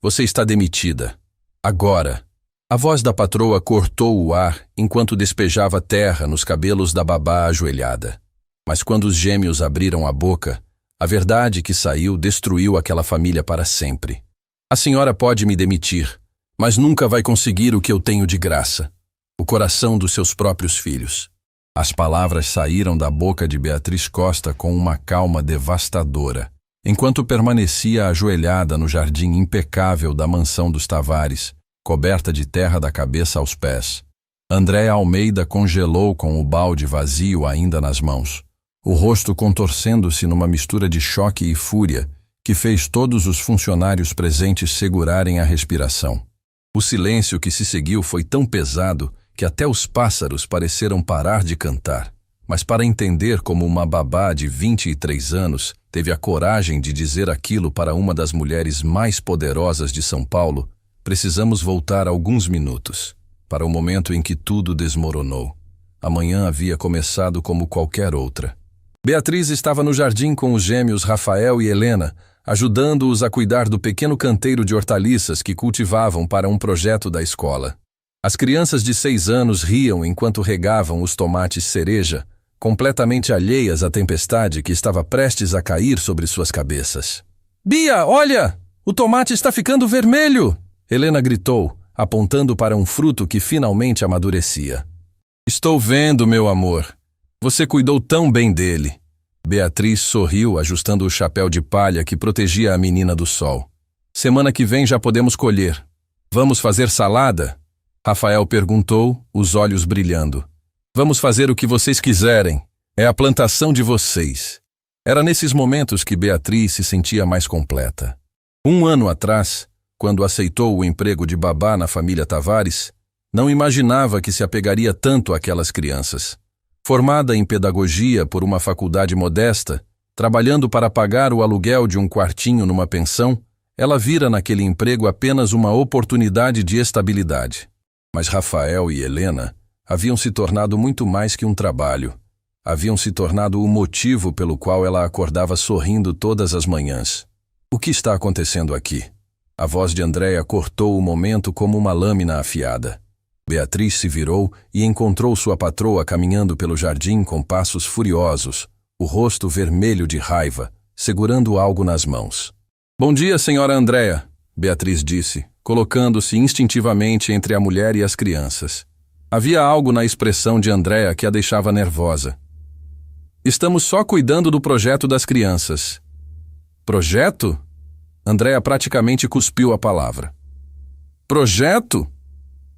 Você está demitida. Agora. A voz da patroa cortou o ar enquanto despejava terra nos cabelos da babá ajoelhada. Mas quando os gêmeos abriram a boca, a verdade que saiu destruiu aquela família para sempre. A senhora pode me demitir, mas nunca vai conseguir o que eu tenho de graça: o coração dos seus próprios filhos. As palavras saíram da boca de Beatriz Costa com uma calma devastadora, enquanto permanecia ajoelhada no jardim impecável da mansão dos Tavares, coberta de terra da cabeça aos pés. Andréa Almeida congelou com o balde vazio ainda nas mãos, o rosto contorcendo-se numa mistura de choque e fúria que fez todos os funcionários presentes segurarem a respiração. O silêncio que se seguiu foi tão pesado que até os pássaros pareceram parar de cantar. Mas para entender como uma babá de 23 anos teve a coragem de dizer aquilo para uma das mulheres mais poderosas de São Paulo, precisamos voltar alguns minutos, para o momento em que tudo desmoronou. A manhã havia começado como qualquer outra. Beatriz estava no jardim com os gêmeos Rafael e Helena, ajudando-os a cuidar do pequeno canteiro de hortaliças que cultivavam para um projeto da escola. As crianças de 6 anos riam enquanto regavam os tomates cereja, completamente alheias à tempestade que estava prestes a cair sobre suas cabeças. "Bia, olha! O tomate está ficando vermelho!" Helena gritou, apontando para um fruto que finalmente amadurecia. "Estou vendo, meu amor. Você cuidou tão bem dele." Beatriz sorriu, ajustando o chapéu de palha que protegia a menina do sol. "Semana que vem já podemos colher. Vamos fazer salada?" Rafael perguntou, os olhos brilhando. "Vamos fazer o que vocês quiserem. É a plantação de vocês." Era nesses momentos que Beatriz se sentia mais completa. 1 ano atrás, quando aceitou o emprego de babá na família Tavares, não imaginava que se apegaria tanto àquelas crianças. Formada em pedagogia por uma faculdade modesta, trabalhando para pagar o aluguel de um quartinho numa pensão, ela vira naquele emprego apenas uma oportunidade de estabilidade. Mas Rafael e Helena haviam se tornado muito mais que um trabalho. Haviam se tornado o motivo pelo qual ela acordava sorrindo todas as manhãs. "O que está acontecendo aqui?" A voz de Andréa cortou o momento como uma lâmina afiada. Beatriz se virou e encontrou sua patroa caminhando pelo jardim com passos furiosos, o rosto vermelho de raiva, segurando algo nas mãos. "Bom dia, senhora Andréa", Beatriz disse, colocando-se instintivamente entre a mulher e as crianças. Havia algo na expressão de Andréa que a deixava nervosa. "Estamos só cuidando do projeto das crianças." "Projeto?" Andréa praticamente cuspiu a palavra. "Projeto?"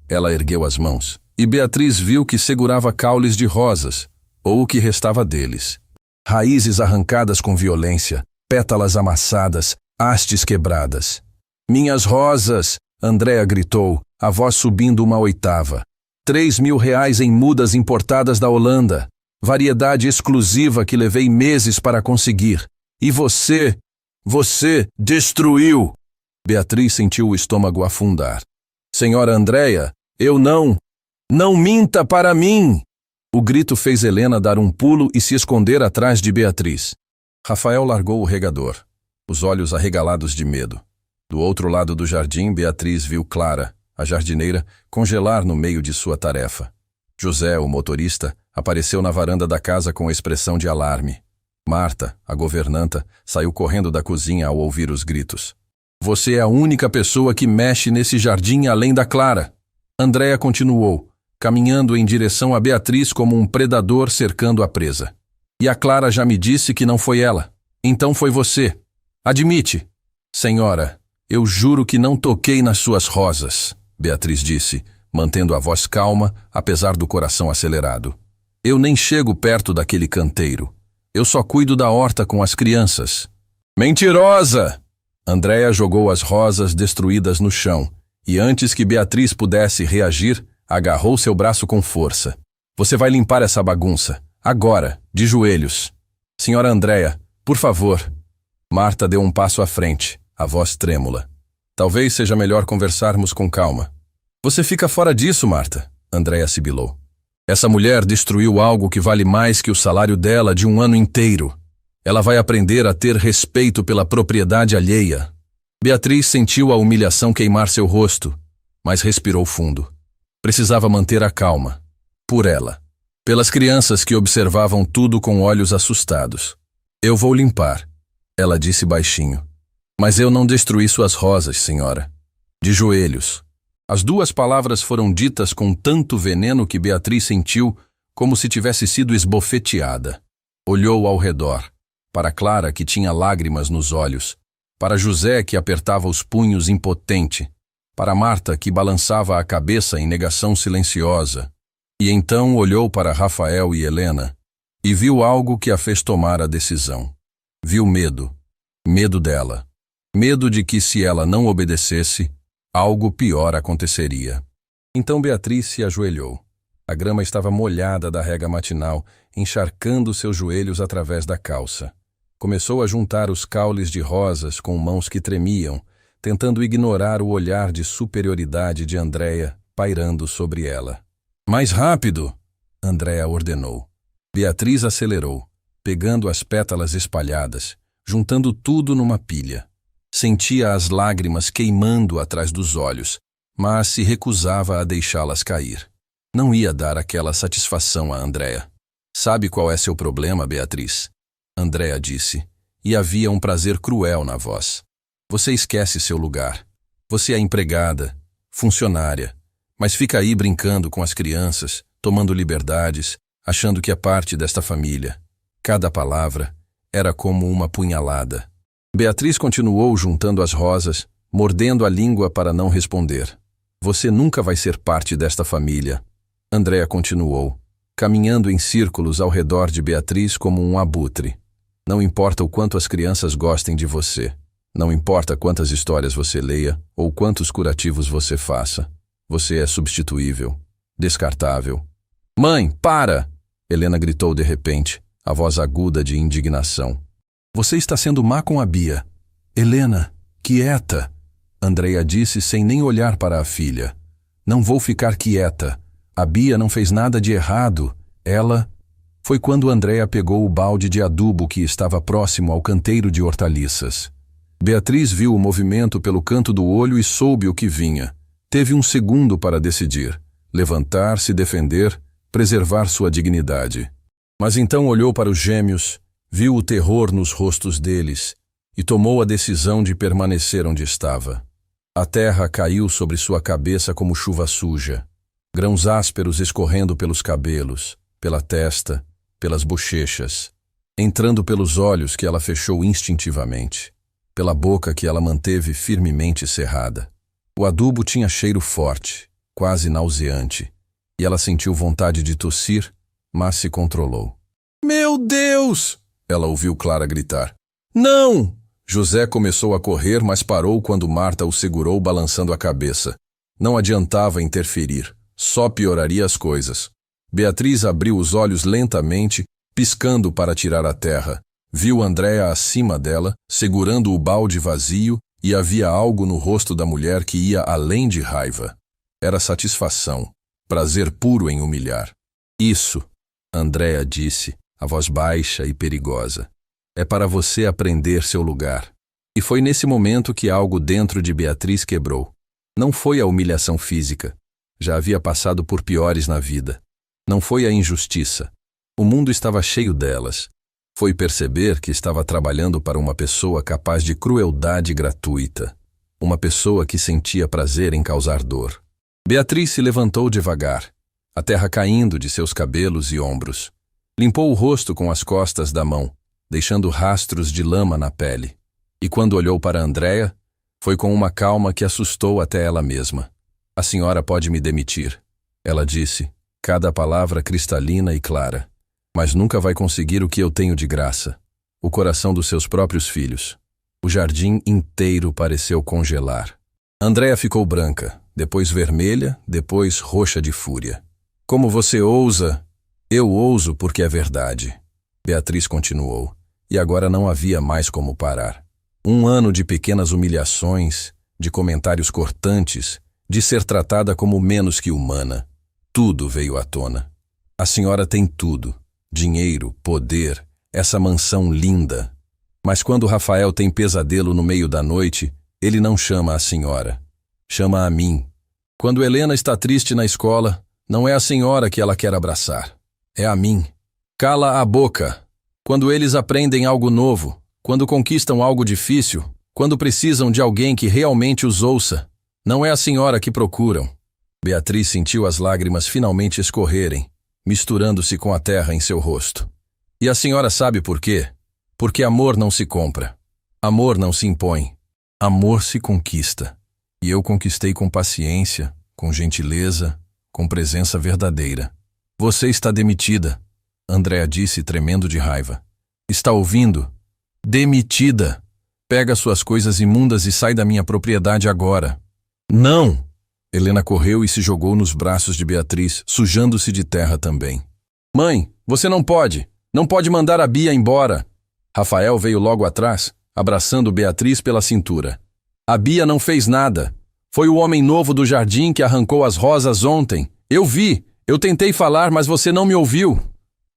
Ela ergueu as mãos, e Beatriz viu que segurava caules de rosas, ou o que restava deles. Raízes arrancadas com violência, pétalas amassadas, hastes quebradas. "Minhas rosas!" Andréa gritou, a voz subindo uma oitava. R$3.000 em mudas importadas da Holanda. Variedade exclusiva que levei meses para conseguir. E você destruiu! Beatriz sentiu o estômago afundar. "Senhora Andréa, eu não minta para mim!" O grito fez Helena dar um pulo e se esconder atrás de Beatriz. Rafael largou o regador, os olhos arregalados de medo. Do outro lado do jardim, Beatriz viu Clara, a jardineira, congelar no meio de sua tarefa. José, o motorista, apareceu na varanda da casa com expressão de alarme. Marta, a governanta, saiu correndo da cozinha ao ouvir os gritos. "Você é a única pessoa que mexe nesse jardim além da Clara." Andréa continuou, caminhando em direção a Beatriz como um predador cercando a presa. "E a Clara já me disse que não foi ela. Então foi você. Admite." "Senhora, eu juro que não toquei nas suas rosas", Beatriz disse, mantendo a voz calma, apesar do coração acelerado. "Eu nem chego perto daquele canteiro. Eu só cuido da horta com as crianças." "Mentirosa!" Andréa jogou as rosas destruídas no chão, e antes que Beatriz pudesse reagir, agarrou seu braço com força. "Você vai limpar essa bagunça. Agora, de joelhos." "Senhora Andréa, por favor." Marta deu um passo à frente, a voz trêmula. "Talvez seja melhor conversarmos com calma." "Você fica fora disso, Marta", Andréa sibilou. "Essa mulher destruiu algo que vale mais que o salário dela de um ano inteiro. Ela vai aprender a ter respeito pela propriedade alheia." Beatriz sentiu a humilhação queimar seu rosto, mas respirou fundo. Precisava manter a calma. Por ela. Pelas crianças que observavam tudo com olhos assustados. Eu vou limpar, ela disse baixinho. Mas eu não destruí suas rosas, senhora. De joelhos. As duas palavras foram ditas com tanto veneno que Beatriz sentiu como se tivesse sido esbofeteada. Olhou ao redor. Para Clara, que tinha lágrimas nos olhos. Para José, que apertava os punhos impotente. Para Marta, que balançava a cabeça em negação silenciosa. E então olhou para Rafael e Helena e viu algo que a fez tomar a decisão. Viu medo. Medo dela. Medo de que, se ela não obedecesse, algo pior aconteceria. Então Beatriz se ajoelhou. A grama estava molhada da rega matinal, encharcando seus joelhos através da calça. Começou a juntar os caules de rosas com mãos que tremiam, tentando ignorar o olhar de superioridade de Andréia pairando sobre ela. Mais rápido! Andréia ordenou. Beatriz acelerou, pegando as pétalas espalhadas, juntando tudo numa pilha. Sentia as lágrimas queimando atrás dos olhos, mas se recusava a deixá-las cair. Não ia dar aquela satisfação a Andréia. Sabe qual é seu problema, Beatriz? Andréia disse, e havia um prazer cruel na voz. Você esquece seu lugar. Você é empregada, funcionária, mas fica aí brincando com as crianças, tomando liberdades, achando que é parte desta família. Cada palavra era como uma punhalada. Beatriz continuou juntando as rosas, mordendo a língua para não responder. Você nunca vai ser parte desta família. Andréia continuou, caminhando em círculos ao redor de Beatriz como um abutre. Não importa o quanto as crianças gostem de você. Não importa quantas histórias você leia ou quantos curativos você faça. Você é substituível, descartável. Mãe, para! Helena gritou de repente, a voz aguda de indignação. Você está sendo má com a Bia. Helena, quieta! Andréia disse sem nem olhar para a filha. Não vou ficar quieta. A Bia não fez nada de errado. Ela... Foi quando Andréia pegou o balde de adubo que estava próximo ao canteiro de hortaliças. Beatriz viu o movimento pelo canto do olho e soube o que vinha. Teve um segundo para decidir. Levantar, se defender, preservar sua dignidade. Mas então olhou para os gêmeos, viu o terror nos rostos deles e tomou a decisão de permanecer onde estava. A terra caiu sobre sua cabeça como chuva suja, grãos ásperos escorrendo pelos cabelos, pela testa, pelas bochechas, entrando pelos olhos que ela fechou instintivamente, pela boca que ela manteve firmemente cerrada. O adubo tinha cheiro forte, quase nauseante, e ela sentiu vontade de tossir, mas se controlou. Meu Deus! Ela ouviu Clara gritar. Não! José começou a correr, mas parou quando Marta o segurou balançando a cabeça. Não adiantava interferir, só pioraria as coisas. Beatriz abriu os olhos lentamente, piscando para tirar a terra. Viu Andréia acima dela, segurando o balde vazio, e havia algo no rosto da mulher que ia além de raiva. Era satisfação, prazer puro em humilhar. Isso, Andréia disse, a voz baixa e perigosa. É para você aprender seu lugar. E foi nesse momento que algo dentro de Beatriz quebrou. Não foi a humilhação física. Já havia passado por piores na vida. Não foi a injustiça. O mundo estava cheio delas. Foi perceber que estava trabalhando para uma pessoa capaz de crueldade gratuita. Uma pessoa que sentia prazer em causar dor. Beatriz se levantou devagar, a terra caindo de seus cabelos e ombros. Limpou o rosto com as costas da mão, deixando rastros de lama na pele. E quando olhou para Andréia, foi com uma calma que assustou até ela mesma. A senhora pode me demitir, ela disse, cada palavra cristalina e clara. Mas nunca vai conseguir o que eu tenho de graça. O coração dos seus próprios filhos. O jardim inteiro pareceu congelar. Andréia ficou branca, depois vermelha, depois roxa de fúria. Como você ousa? Eu ouso porque é verdade. Beatriz continuou, e agora não havia mais como parar. 1 ano de pequenas humilhações, de comentários cortantes, de ser tratada como menos que humana. Tudo veio à tona. A senhora tem tudo. Dinheiro, poder, essa mansão linda. Mas quando Rafael tem pesadelo no meio da noite, Ele não chama a senhora. Chama a mim. Quando Helena está triste na escola, não é a senhora que ela quer abraçar. É a mim. Cala a boca. Quando eles aprendem algo novo, quando conquistam algo difícil, quando precisam de alguém que realmente os ouça, não é a senhora que procuram. Beatriz sentiu as lágrimas finalmente escorrerem, misturando-se com a terra em seu rosto. E a senhora sabe por quê? Porque amor não se compra. Amor não se impõe. Amor se conquista. E eu conquistei com paciência, com gentileza, com presença verdadeira. Você está demitida, Andréa disse tremendo de raiva. Está ouvindo? Demitida. Pega suas coisas imundas e sai da minha propriedade agora. Não! Helena correu e se jogou nos braços de Beatriz, sujando-se de terra também. Mãe, você não pode! Não pode mandar a Bia embora! Rafael veio logo atrás, abraçando Beatriz pela cintura. A Bia não fez nada. Foi o homem novo do jardim que arrancou as rosas ontem. Eu vi! Eu tentei falar, mas você não me ouviu.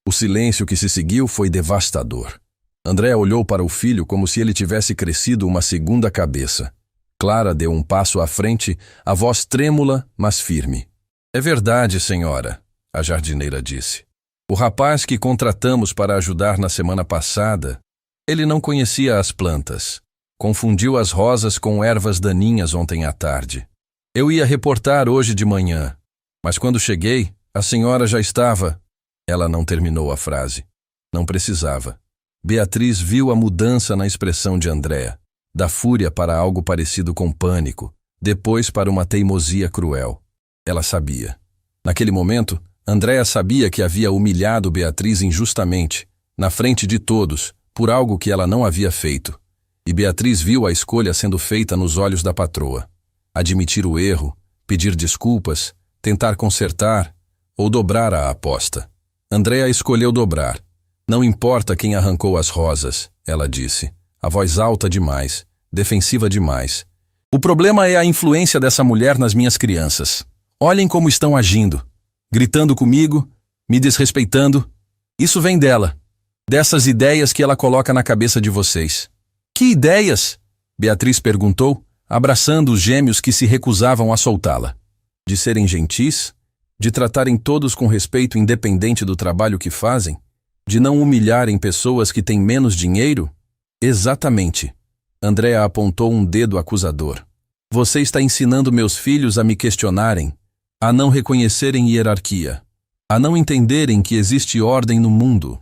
O silêncio que se seguiu foi devastador. Andréa olhou para o filho como se ele tivesse crescido uma segunda cabeça. Clara deu um passo à frente, a voz trêmula, mas firme. É verdade, senhora, a jardineira disse. O rapaz que contratamos para ajudar na semana passada, ele não conhecia as plantas. Confundiu as rosas com ervas daninhas ontem à tarde. Eu ia reportar hoje de manhã, mas quando cheguei, a senhora já estava... Ela não terminou a frase. Não precisava. Beatriz viu a mudança na expressão de Andréa, da fúria para algo parecido com pânico, depois para uma teimosia cruel. Ela sabia. Naquele momento, Andréa sabia que havia humilhado Beatriz injustamente, na frente de todos, por algo que ela não havia feito. E Beatriz viu a escolha sendo feita nos olhos da patroa. Admitir o erro, pedir desculpas, tentar consertar ou dobrar a aposta. Andréa escolheu dobrar. Não importa quem arrancou as rosas, ela disse, a voz alta demais, defensiva demais. O problema é a influência dessa mulher nas minhas crianças. Olhem como estão agindo. Gritando comigo, me desrespeitando. Isso vem dela. Dessas ideias que ela coloca na cabeça de vocês. Que ideias? Beatriz perguntou, abraçando os gêmeos que se recusavam a soltá-la. De serem gentis? De tratarem todos com respeito independente do trabalho que fazem? De não humilharem pessoas que têm menos dinheiro? Exatamente. Andréa apontou um dedo acusador. Você está ensinando meus filhos a me questionarem, a não reconhecerem hierarquia, a não entenderem que existe ordem no mundo.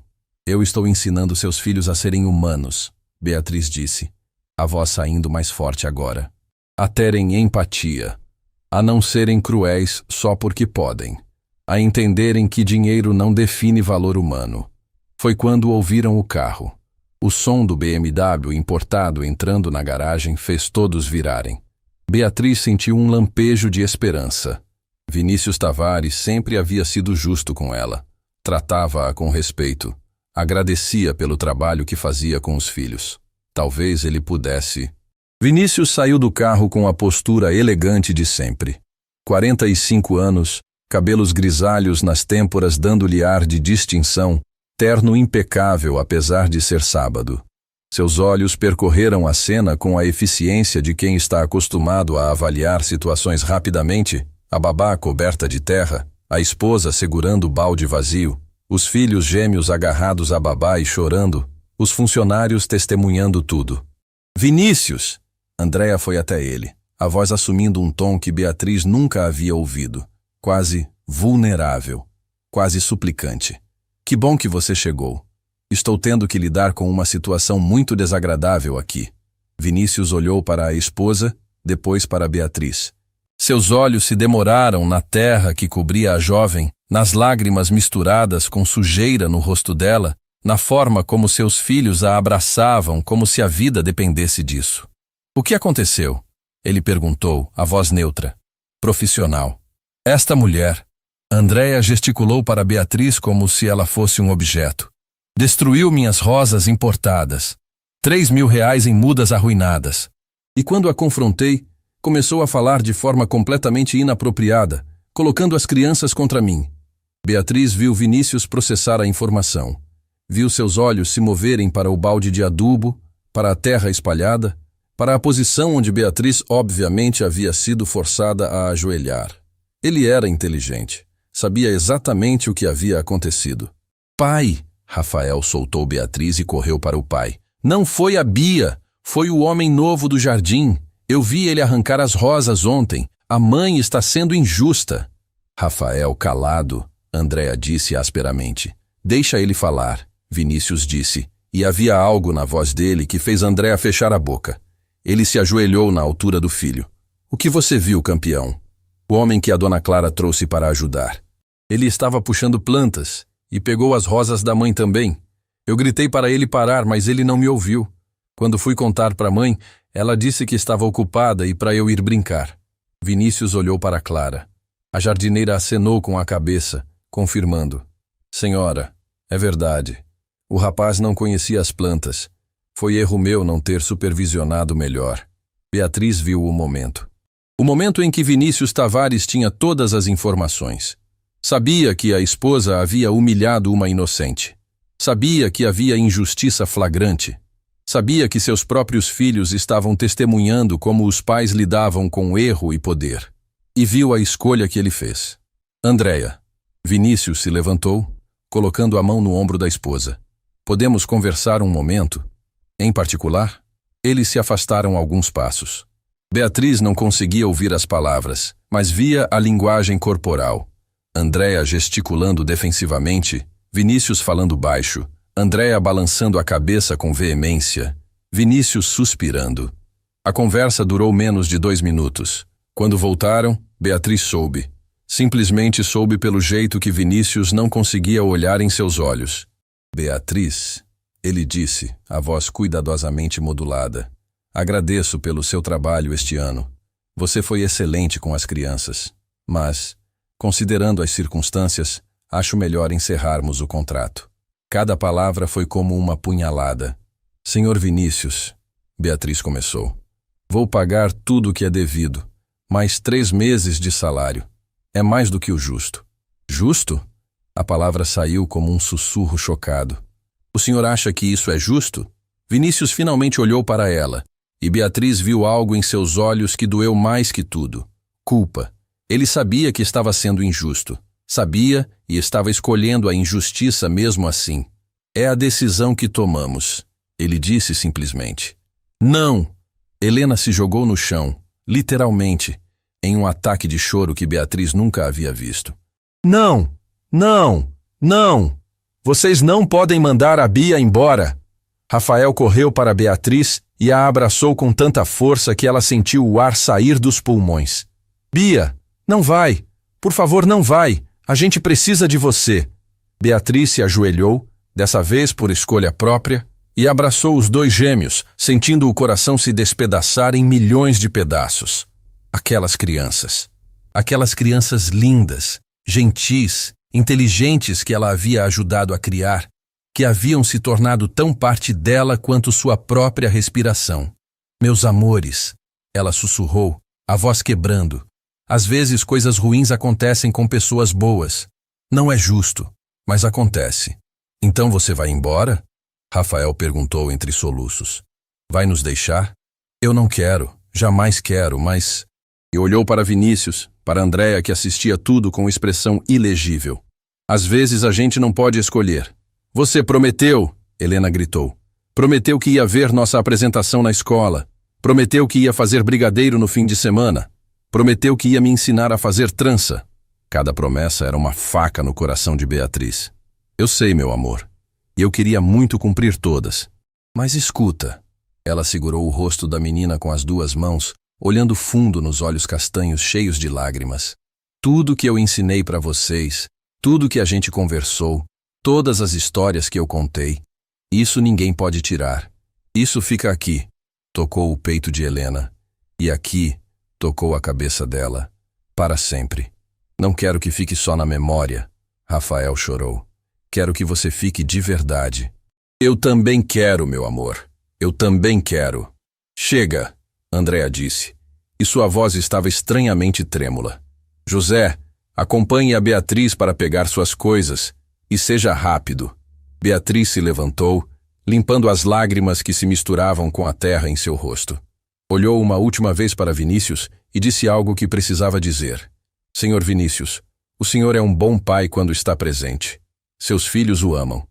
Eu estou ensinando seus filhos a serem humanos, Beatriz disse, a voz saindo mais forte agora. A terem empatia, a não serem cruéis só porque podem, a entenderem que dinheiro não define valor humano. Foi quando ouviram o carro. O som do BMW importado entrando na garagem fez todos virarem. Beatriz sentiu um lampejo de esperança. Vinícius Tavares sempre havia sido justo com ela. Tratava-a com respeito. Agradecia pelo trabalho que fazia com os filhos. Talvez ele pudesse... Vinícius saiu do carro com a postura elegante de sempre. 45 anos, cabelos grisalhos nas têmporas dando-lhe ar de distinção, terno impecável apesar de ser sábado. Seus olhos percorreram a cena com a eficiência de quem está acostumado a avaliar situações rapidamente, a babá coberta de terra, a esposa segurando o balde vazio, os filhos gêmeos agarrados à babá e chorando, os funcionários testemunhando tudo. Vinícius! Andréa foi até ele, a voz assumindo um tom que Beatriz nunca havia ouvido, quase vulnerável, quase suplicante. Que bom que você chegou. Estou tendo que lidar com uma situação muito desagradável aqui. Vinícius olhou para a esposa, depois para Beatriz. Seus olhos se demoraram na terra que cobria a jovem, nas lágrimas misturadas com sujeira no rosto dela, na forma como seus filhos a abraçavam como se a vida dependesse disso. O que aconteceu? Ele perguntou, a voz neutra. Profissional. Esta mulher... Andréa gesticulou para Beatriz como se ela fosse um objeto. Destruiu minhas rosas importadas. 3.000 reais em mudas arruinadas. E quando a confrontei, começou a falar de forma completamente inapropriada, colocando as crianças contra mim. Beatriz viu Vinícius processar a informação. Viu seus olhos se moverem para o balde de adubo, para a terra espalhada. para a posição onde Beatriz obviamente havia sido forçada a ajoelhar. Ele era inteligente. Sabia exatamente o que havia acontecido. Pai! Rafael soltou Beatriz e correu para o pai. Não foi a Bia! Foi o homem novo do jardim. Eu vi ele arrancar as rosas ontem. A mãe está sendo injusta. Rafael, calado, Andréa disse asperamente. Deixa ele falar, Vinícius disse, e havia algo na voz dele que fez Andréa fechar a boca. Ele se ajoelhou na altura do filho. O que você viu, campeão? O homem que a dona Clara trouxe para ajudar. Ele estava puxando plantas e pegou as rosas da mãe também. Eu gritei para ele parar, mas ele não me ouviu. Quando fui contar para a mãe, ela disse que estava ocupada e para eu ir brincar. Vinícius olhou para Clara. A jardineira acenou com a cabeça, confirmando. Senhora, é verdade. O rapaz não conhecia as plantas. Foi erro meu não ter supervisionado melhor. Beatriz viu o momento. O momento em que Vinícius Tavares tinha todas as informações. Sabia que a esposa havia humilhado uma inocente. Sabia que havia injustiça flagrante. Sabia que seus próprios filhos estavam testemunhando como os pais lidavam com erro e poder. E viu a escolha que ele fez. Andréa. Vinícius se levantou, colocando a mão no ombro da esposa. Podemos conversar um momento? Em particular, eles se afastaram alguns passos. Beatriz não conseguia ouvir as palavras, mas via a linguagem corporal. Andréa gesticulando defensivamente, Vinícius falando baixo, Andréa balançando a cabeça com veemência, Vinícius suspirando. A conversa durou menos de 2 minutos. Quando voltaram, Beatriz soube. Simplesmente soube pelo jeito que Vinícius não conseguia olhar em seus olhos. Beatriz, ele disse, a voz cuidadosamente modulada. Agradeço pelo seu trabalho este ano. Você foi excelente com as crianças. Mas, considerando as circunstâncias, acho melhor encerrarmos o contrato. Cada palavra foi como uma punhalada. Senhor Vinícius, Beatriz começou. Vou pagar tudo o que é devido. Mais 3 meses de salário. É mais do que o justo. Justo? A palavra saiu como um sussurro chocado. O senhor acha que isso é justo? Vinícius finalmente olhou para ela, e Beatriz viu algo em seus olhos que doeu mais que tudo. Culpa. Ele sabia que estava sendo injusto. Sabia e estava escolhendo a injustiça mesmo assim. É a decisão que tomamos, ele disse simplesmente. Não! Helena se jogou no chão, literalmente, em um ataque de choro que Beatriz nunca havia visto. Não! Não! Não! Vocês não podem mandar a Bia embora! Rafael correu para Beatriz e a abraçou com tanta força que ela sentiu o ar sair dos pulmões. Bia, não vai! Por favor, não vai! A gente precisa de você! Beatriz se ajoelhou, dessa vez por escolha própria, e abraçou os 2 gêmeos, sentindo o coração se despedaçar em milhões de pedaços. Aquelas crianças lindas, gentis, inteligentes que ela havia ajudado a criar, que haviam se tornado tão parte dela quanto sua própria respiração. Meus amores, ela sussurrou, a voz quebrando. Às vezes coisas ruins acontecem com pessoas boas. Não é justo, mas acontece. Então você vai embora? Rafael perguntou entre soluços. Vai nos deixar? Eu não quero, jamais quero, mas... E olhou para Vinícius, para Andréa que assistia tudo com expressão ilegível. Às vezes a gente não pode escolher. Você prometeu, Helena gritou. Prometeu que ia ver nossa apresentação na escola. Prometeu que ia fazer brigadeiro no fim de semana. Prometeu que ia me ensinar a fazer trança. Cada promessa era uma faca no coração de Beatriz. Eu sei, meu amor. E eu queria muito cumprir todas. Mas escuta. Ela segurou o rosto da menina com as 2 mãos, olhando fundo nos olhos castanhos cheios de lágrimas. Tudo que eu ensinei para vocês, tudo que a gente conversou, todas as histórias que eu contei, isso ninguém pode tirar. Isso fica aqui. Tocou o peito de Helena. E aqui, tocou a cabeça dela. Para sempre. Não quero que fique só na memória. Rafael chorou. Quero que você fique de verdade. Eu também quero, meu amor. Eu também quero. Chega, Andréa disse, e sua voz estava estranhamente trêmula. José, acompanhe a Beatriz para pegar suas coisas, e seja rápido. Beatriz se levantou, limpando as lágrimas que se misturavam com a terra em seu rosto. Olhou uma última vez para Vinícius e disse algo que precisava dizer. Senhor Vinícius, o senhor é um bom pai quando está presente. Seus filhos o amam.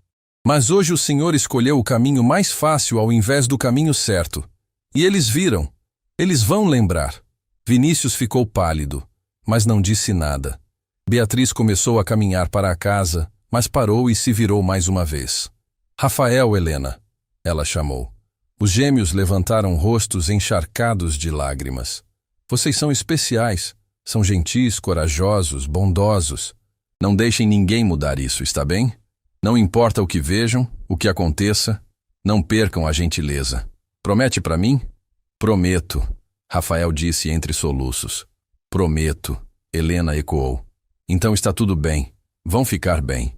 Mas hoje o senhor escolheu o caminho mais fácil ao invés do caminho certo. E eles viram. Eles vão lembrar. Vinícius ficou pálido, mas não disse nada. Beatriz começou a caminhar para a casa, mas parou e se virou mais uma vez. Rafael, Helena, ela chamou. Os gêmeos levantaram rostos encharcados de lágrimas. Vocês são especiais. São gentis, corajosos, bondosos. Não deixem ninguém mudar isso, está bem? Não importa o que vejam, o que aconteça, não percam a gentileza. Promete para mim? Prometo, Rafael disse entre soluços. Prometo, Helena ecoou. Então está tudo bem, vão ficar bem.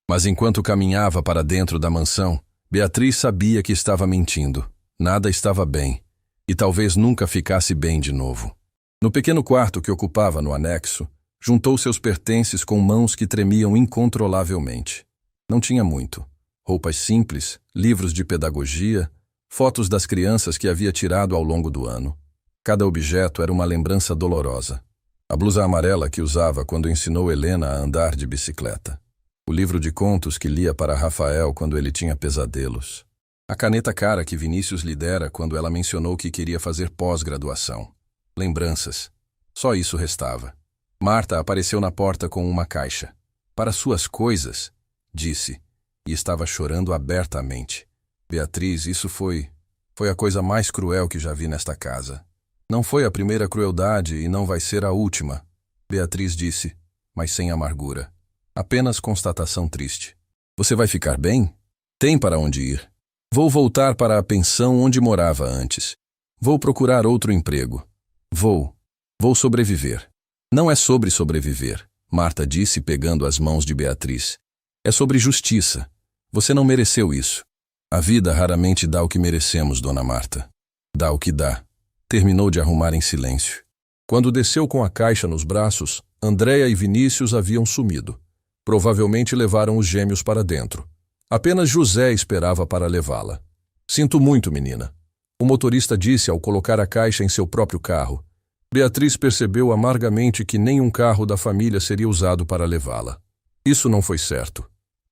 Mas enquanto caminhava para dentro da mansão, Beatriz sabia que estava mentindo. Nada estava bem, e talvez nunca ficasse bem de novo. No pequeno quarto que ocupava no anexo, juntou seus pertences com mãos que tremiam incontrolavelmente. Não tinha muito. Roupas simples, livros de pedagogia, fotos das crianças que havia tirado ao longo do ano. Cada objeto era uma lembrança dolorosa. A blusa amarela que usava quando ensinou Helena a andar de bicicleta. O livro de contos que lia para Rafael quando ele tinha pesadelos. A caneta cara que Vinícius lhe dera quando ela mencionou que queria fazer pós-graduação. Lembranças. Só isso restava. Marta apareceu na porta com uma caixa. Para suas coisas, disse, e estava chorando abertamente. Beatriz, isso foi a coisa mais cruel que já vi nesta casa. Não foi a primeira crueldade e não vai ser a última, Beatriz disse, mas sem amargura. Apenas constatação triste. Você vai ficar bem? Tem para onde ir. Vou voltar para a pensão onde morava antes. Vou procurar outro emprego. Vou sobreviver. Não é sobre sobreviver, Marta disse pegando as mãos de Beatriz. É sobre justiça. Você não mereceu isso. A vida raramente dá o que merecemos, dona Marta. Dá o que dá. Terminou de arrumar em silêncio. Quando desceu com a caixa nos braços, Andréia e Vinícius haviam sumido. Provavelmente levaram os gêmeos para dentro. Apenas José esperava para levá-la. Sinto muito, menina. O motorista disse ao colocar a caixa em seu próprio carro. Beatriz percebeu amargamente que nenhum carro da família seria usado para levá-la. Isso não foi certo.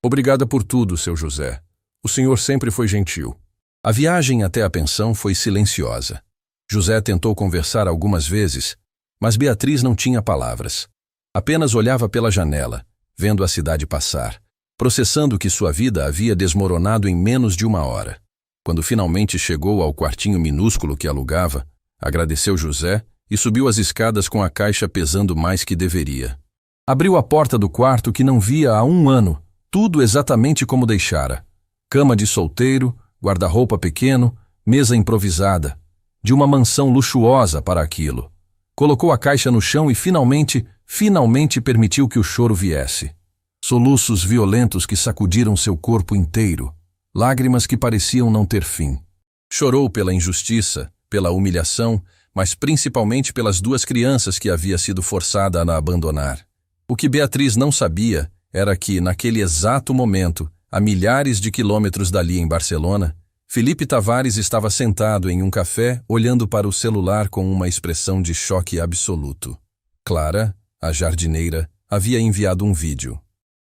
Obrigada por tudo, seu José. O senhor sempre foi gentil. A viagem até a pensão foi silenciosa. José tentou conversar algumas vezes, mas Beatriz não tinha palavras. Apenas olhava pela janela, vendo a cidade passar, processando que sua vida havia desmoronado em menos de uma hora. Quando finalmente chegou ao quartinho minúsculo que alugava, agradeceu José e subiu as escadas com a caixa pesando mais que deveria. Abriu a porta do quarto que não via há 1 ano, tudo exatamente como deixara. Cama de solteiro, guarda-roupa pequeno, mesa improvisada. De uma mansão luxuosa para aquilo. Colocou a caixa no chão e finalmente permitiu que o choro viesse. Soluços violentos que sacudiram seu corpo inteiro. Lágrimas que pareciam não ter fim. Chorou pela injustiça, pela humilhação, mas principalmente pelas 2 crianças que havia sido forçada a abandonar. O que Beatriz não sabia era que, naquele exato momento, a milhares de quilômetros dali em Barcelona, Felipe Tavares estava sentado em um café, olhando para o celular com uma expressão de choque absoluto. Clara, a jardineira, havia enviado um vídeo.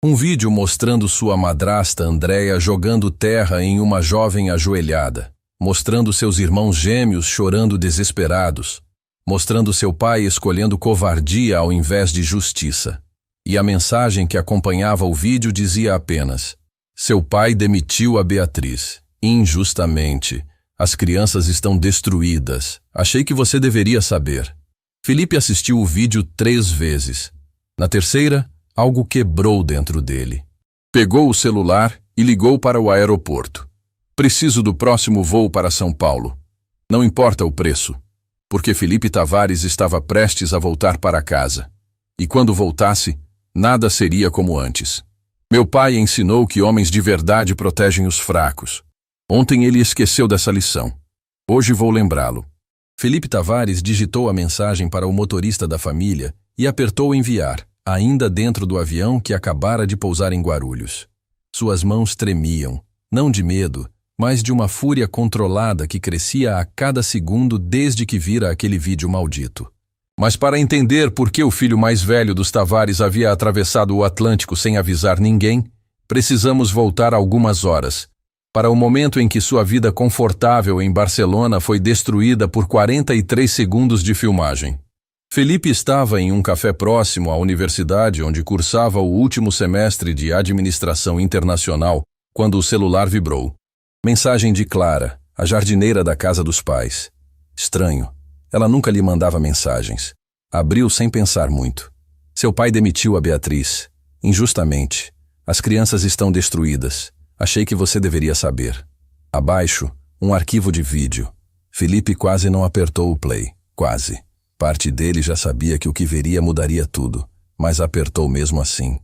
Um vídeo mostrando sua madrasta Andréia jogando terra em uma jovem ajoelhada, mostrando seus irmãos gêmeos chorando desesperados, mostrando seu pai escolhendo covardia ao invés de justiça. E a mensagem que acompanhava o vídeo dizia apenas: seu pai demitiu a Beatriz. Injustamente. As crianças estão destruídas. Achei que você deveria saber. Felipe assistiu o vídeo 3 vezes. Na terceira, algo quebrou dentro dele. Pegou o celular e ligou para o aeroporto. Preciso do próximo voo para São Paulo. Não importa o preço, porque Felipe Tavares estava prestes a voltar para casa. E quando voltasse, nada seria como antes. Meu pai ensinou que homens de verdade protegem os fracos. Ontem ele esqueceu dessa lição. Hoje vou lembrá-lo. Felipe Tavares digitou a mensagem para o motorista da família e apertou enviar, ainda dentro do avião que acabara de pousar em Guarulhos. Suas mãos tremiam, não de medo, mas de uma fúria controlada que crescia a cada segundo desde que vira aquele vídeo maldito. Mas para entender por que o filho mais velho dos Tavares havia atravessado o Atlântico sem avisar ninguém, precisamos voltar algumas horas, para o momento em que sua vida confortável em Barcelona foi destruída por 43 segundos de filmagem. Felipe estava em um café próximo à universidade onde cursava o último semestre de Administração Internacional, quando o celular vibrou. Mensagem de Clara, a jardineira da casa dos pais. Estranho. Ela nunca lhe mandava mensagens. Abriu sem pensar muito. Seu pai demitiu a Beatriz. Injustamente. As crianças estão destruídas. Achei que você deveria saber. Abaixo, um arquivo de vídeo. Felipe quase não apertou o play. Quase. Parte dele já sabia que o que veria mudaria tudo, mas apertou mesmo assim.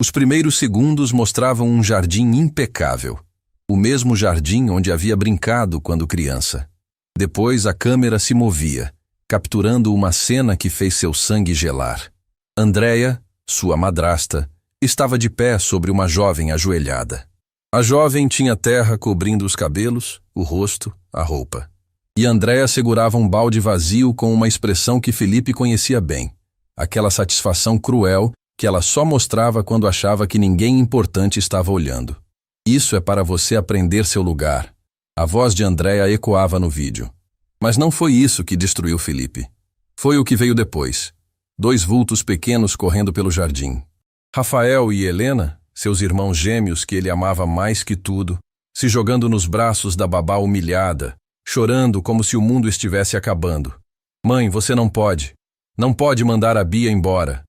Os primeiros segundos mostravam um jardim impecável. O mesmo jardim onde havia brincado quando criança. Depois a câmera se movia, capturando uma cena que fez seu sangue gelar. Andréia, sua madrasta, estava de pé sobre uma jovem ajoelhada. A jovem tinha terra cobrindo os cabelos, o rosto, a roupa. E Andréia segurava um balde vazio com uma expressão que Felipe conhecia bem. Aquela satisfação cruel que ela só mostrava quando achava que ninguém importante estava olhando. Isso é para você aprender seu lugar. A voz de Andréia ecoava no vídeo. Mas não foi isso que destruiu Felipe. Foi o que veio depois. 2 vultos pequenos correndo pelo jardim. Rafael e Helena, seus irmãos gêmeos que ele amava mais que tudo, se jogando nos braços da babá humilhada, chorando como se o mundo estivesse acabando. Mãe, você não pode. Não pode mandar a Bia embora.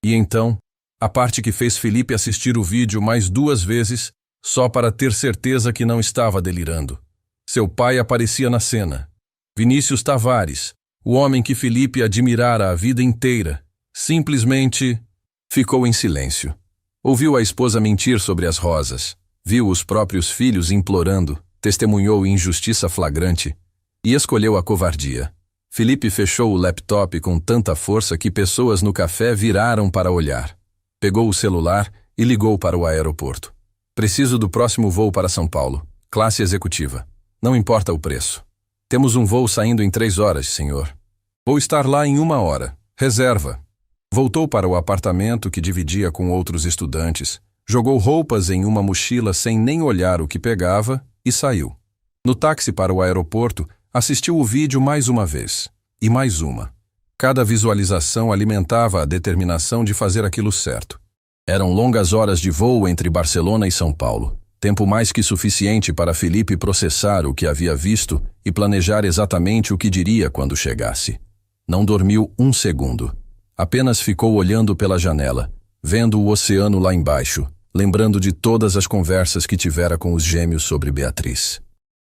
E então, a parte que fez Felipe assistir o vídeo mais 2 vezes, só para ter certeza que não estava delirando. Seu pai aparecia na cena. Vinícius Tavares, o homem que Felipe admirara a vida inteira, simplesmente ficou em silêncio. Ouviu a esposa mentir sobre as rosas, viu os próprios filhos implorando, testemunhou injustiça flagrante e escolheu a covardia. Felipe fechou o laptop com tanta força que pessoas no café viraram para olhar. Pegou o celular e ligou para o aeroporto. Preciso do próximo voo para São Paulo, classe executiva. Não importa o preço. Temos um voo saindo em 3 horas, senhor. Vou estar lá em 1 hora. Reserva. Voltou para o apartamento que dividia com outros estudantes, jogou roupas em uma mochila sem nem olhar o que pegava e saiu. No táxi para o aeroporto, assistiu o vídeo mais uma vez. E mais uma. Cada visualização alimentava a determinação de fazer aquilo certo. Eram longas horas de voo entre Barcelona e São Paulo. Tempo mais que suficiente para Felipe processar o que havia visto e planejar exatamente o que diria quando chegasse. Não dormiu 1 segundo. Apenas ficou olhando pela janela, vendo o oceano lá embaixo, lembrando de todas as conversas que tivera com os gêmeos sobre Beatriz.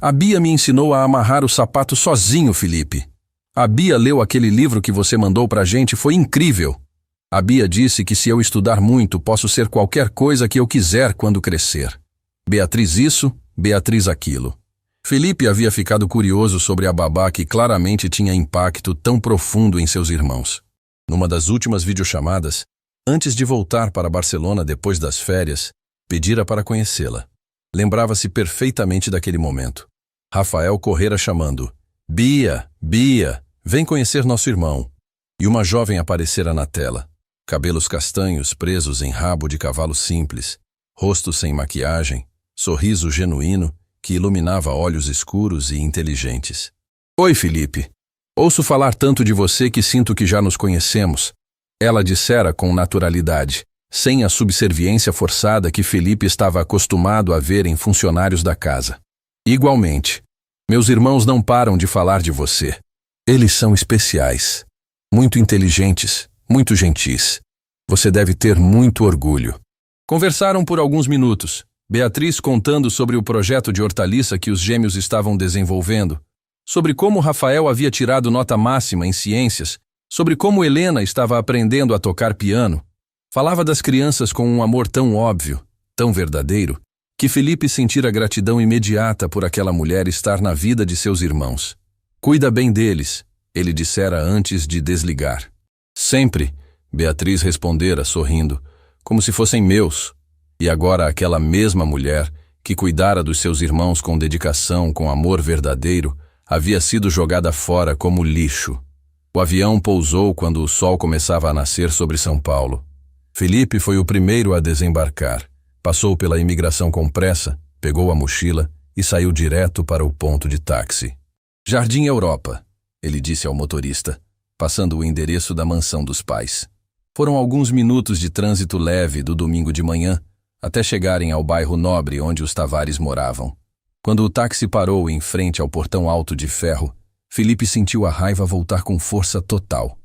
A Bia me ensinou a amarrar o sapato sozinho, Felipe. A Bia leu aquele livro que você mandou pra gente, foi incrível. A Bia disse que se eu estudar muito, posso ser qualquer coisa que eu quiser quando crescer. Beatriz isso, Beatriz aquilo. Felipe havia ficado curioso sobre a babá que claramente tinha impacto tão profundo em seus irmãos. Numa das últimas videochamadas, antes de voltar para Barcelona depois das férias, pedira para conhecê-la. Lembrava-se perfeitamente daquele momento. Rafael correra chamando: Bia, Bia, vem conhecer nosso irmão. E uma jovem aparecera na tela. Cabelos castanhos presos em rabo de cavalo simples, rosto sem maquiagem, sorriso genuíno que iluminava olhos escuros e inteligentes. Oi, Felipe. Ouço falar tanto de você que sinto que já nos conhecemos. Ela dissera com naturalidade, sem a subserviência forçada que Felipe estava acostumado a ver em funcionários da casa. Igualmente, meus irmãos não param de falar de você. Eles são especiais, muito inteligentes, muito gentis. Você deve ter muito orgulho. Conversaram por alguns minutos, Beatriz contando sobre o projeto de hortaliça que os gêmeos estavam desenvolvendo, sobre como Rafael havia tirado nota máxima em ciências, sobre como Helena estava aprendendo a tocar piano. Falava das crianças com um amor tão óbvio, tão verdadeiro, que Felipe sentira gratidão imediata por aquela mulher estar na vida de seus irmãos. Cuida bem deles, ele dissera antes de desligar. Sempre, Beatriz respondera sorrindo, como se fossem meus. E agora aquela mesma mulher, que cuidara dos seus irmãos com dedicação, com amor verdadeiro, havia sido jogada fora como lixo. O avião pousou quando o sol começava a nascer sobre São Paulo. Felipe foi o primeiro a desembarcar. Passou pela imigração com pressa, pegou a mochila e saiu direto para o ponto de táxi. Jardim Europa, ele disse ao motorista, passando o endereço da mansão dos pais. Foram alguns minutos de trânsito leve do domingo de manhã, até chegarem ao bairro nobre onde os Tavares moravam. Quando o táxi parou em frente ao portão alto de ferro, Felipe sentiu a raiva voltar com força total.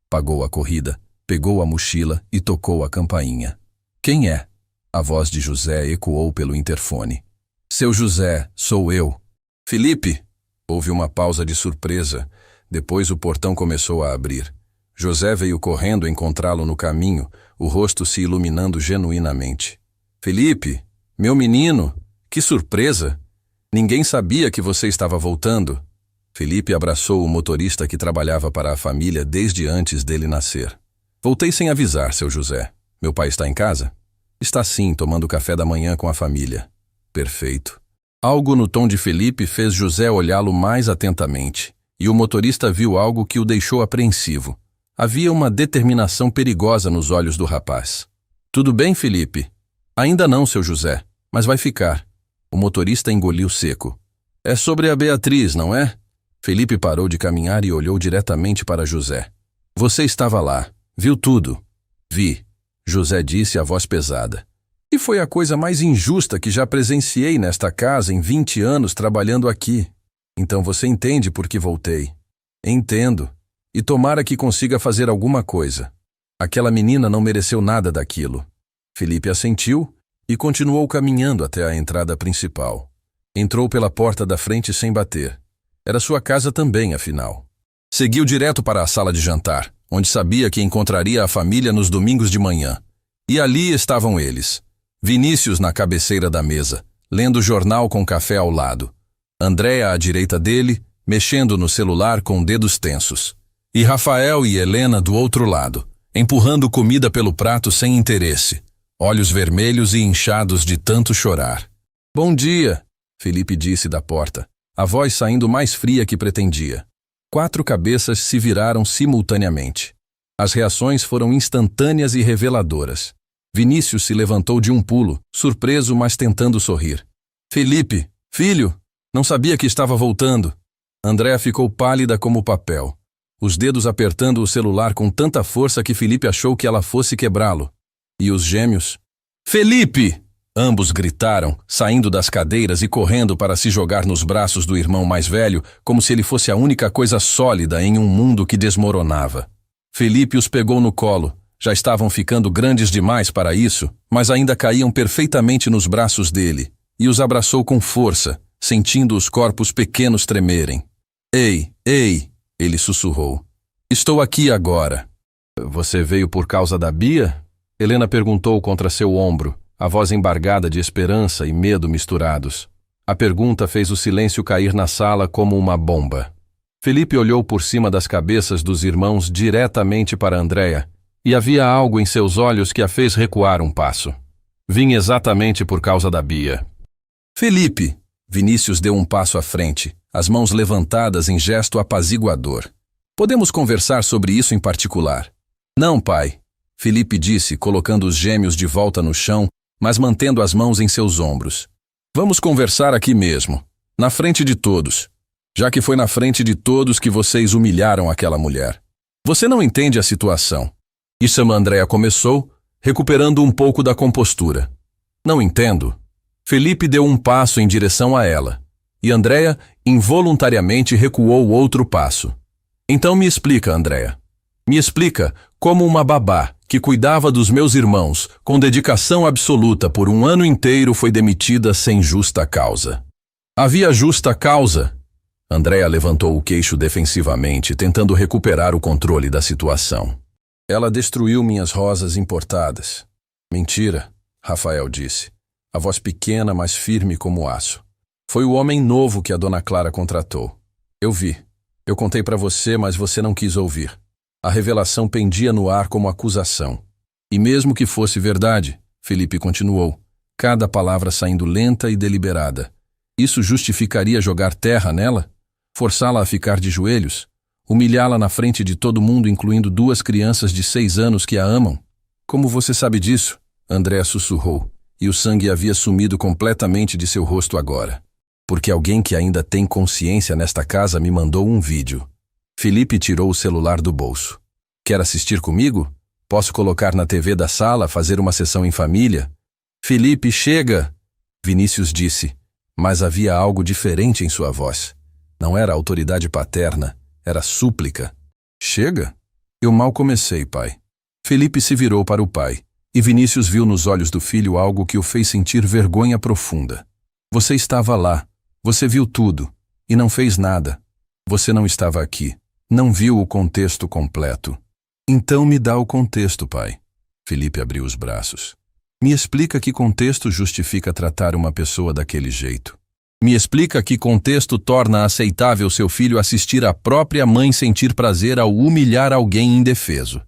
Pagou a corrida, pegou a mochila e tocou a campainha. Quem é? A voz de José ecoou pelo interfone. Seu José, sou eu. Felipe! Houve uma pausa de surpresa. Depois o portão começou a abrir. José veio correndo encontrá-lo no caminho, o rosto se iluminando genuinamente. Felipe, meu menino, que surpresa! Ninguém sabia que você estava voltando. Felipe abraçou o motorista que trabalhava para a família desde antes dele nascer. Voltei sem avisar, seu José. Meu pai está em casa? Está sim, tomando café da manhã com a família. Perfeito. Algo no tom de Felipe fez José olhá-lo mais atentamente, e o motorista viu algo que o deixou apreensivo. Havia uma determinação perigosa nos olhos do rapaz. Tudo bem, Felipe? Ainda não, seu José, mas vai ficar. O motorista engoliu seco. É sobre a Beatriz, não é? Felipe parou de caminhar e olhou diretamente para José. Você estava lá. Viu tudo? Vi. José disse a voz pesada. E foi a coisa mais injusta que já presenciei nesta casa em 20 anos trabalhando aqui. Então você entende por que voltei. Entendo. E tomara que consiga fazer alguma coisa. Aquela menina não mereceu nada daquilo. Felipe assentiu e continuou caminhando até a entrada principal. Entrou pela porta da frente sem bater. Era sua casa também, afinal. Seguiu direto para a sala de jantar, onde sabia que encontraria a família nos domingos de manhã. E ali estavam eles. Vinícius na cabeceira da mesa, lendo jornal com café ao lado. Andréa à direita dele, mexendo no celular com dedos tensos. E Rafael e Helena do outro lado, empurrando comida pelo prato sem interesse, olhos vermelhos e inchados de tanto chorar. Bom dia, Felipe disse da porta, a voz saindo mais fria que pretendia. 4 cabeças se viraram simultaneamente. As reações foram instantâneas e reveladoras. Vinícius se levantou de um pulo, surpreso, mas tentando sorrir. Felipe, filho, não sabia que estava voltando. Andréa ficou pálida como papel, os dedos apertando o celular com tanta força que Felipe achou que ela fosse quebrá-lo. E os gêmeos? Felipe! Ambos gritaram, saindo das cadeiras e correndo para se jogar nos braços do irmão mais velho, como se ele fosse a única coisa sólida em um mundo que desmoronava. Felipe os pegou no colo. Já estavam ficando grandes demais para isso, mas ainda caíam perfeitamente nos braços dele, e os abraçou com força, sentindo os corpos pequenos tremerem. Ei, ei, ele sussurrou. Estou aqui agora. Você veio por causa da Bia? Helena perguntou contra seu ombro, a voz embargada de esperança e medo misturados. A pergunta fez o silêncio cair na sala como uma bomba. Felipe olhou por cima das cabeças dos irmãos diretamente para Andréa, e havia algo em seus olhos que a fez recuar um passo. Vim exatamente por causa da Bia. Felipe! Vinícius deu um passo à frente, as mãos levantadas em gesto apaziguador. Podemos conversar sobre isso em particular. Não, pai, Felipe disse, colocando os gêmeos de volta no chão, mas mantendo as mãos em seus ombros. Vamos conversar aqui mesmo, na frente de todos, já que foi na frente de todos que vocês humilharam aquela mulher. Você não entende a situação. Isso a Andréa começou, recuperando um pouco da compostura. Não entendo. Felipe deu um passo em direção a ela, e Andréa involuntariamente recuou outro passo. Então me explica, Andréa. Me explica como uma babá que cuidava dos meus irmãos com dedicação absoluta por um ano inteiro foi demitida sem justa causa. Havia justa causa? Andréa levantou o queixo defensivamente, tentando recuperar o controle da situação. Ela destruiu minhas rosas importadas. Mentira, Rafael disse, a voz pequena, mas firme como aço. Foi o homem novo que a dona Clara contratou. Eu vi. Eu contei para você, mas você não quis ouvir. A revelação pendia no ar como acusação. E mesmo que fosse verdade, Felipe continuou, cada palavra saindo lenta e deliberada. Isso justificaria jogar terra nela? Forçá-la a ficar de joelhos? Humilhá-la na frente de todo mundo, incluindo 2 crianças de 6 anos que a amam? Como você sabe disso? Andréa sussurrou, e o sangue havia sumido completamente de seu rosto agora. Porque alguém que ainda tem consciência nesta casa me mandou um vídeo. Felipe tirou o celular do bolso. Quer assistir comigo? Posso colocar na TV da sala, fazer uma sessão em família? Felipe, chega! Vinícius disse, mas havia algo diferente em sua voz. Não era autoridade paterna, era súplica. Chega? Eu mal comecei, pai. Felipe se virou para o pai, e Vinícius viu nos olhos do filho algo que o fez sentir vergonha profunda. Você estava lá, você viu tudo, e não fez nada. Você não estava aqui, não viu o contexto completo. Então me dá o contexto, pai. Felipe abriu os braços. Me explica que contexto justifica tratar uma pessoa daquele jeito. Me explica que contexto torna aceitável seu filho assistir a própria mãe sentir prazer ao humilhar alguém indefeso.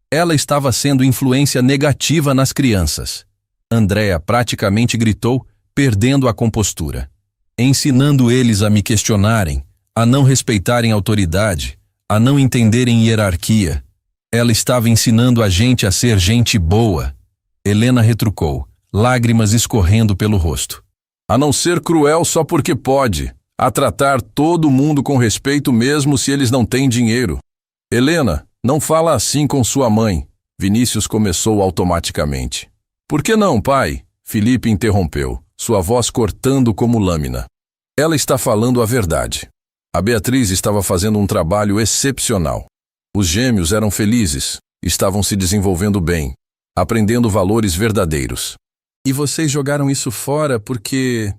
Ela estava sendo influência negativa nas crianças. Andréa praticamente gritou, perdendo a compostura. Ensinando eles a me questionarem, a não respeitarem autoridade, a não entenderem hierarquia. Ela estava ensinando a gente a ser gente boa. Helena retrucou, lágrimas escorrendo pelo rosto. A não ser cruel só porque pode, a tratar todo mundo com respeito mesmo se eles não têm dinheiro. Helena, não fala assim com sua mãe. Vinícius começou automaticamente. Por que não, pai? Felipe interrompeu, sua voz cortando como lâmina. Ela está falando a verdade. A Beatriz estava fazendo um trabalho excepcional. Os gêmeos eram felizes, estavam se desenvolvendo bem, aprendendo valores verdadeiros. E vocês jogaram isso fora porque...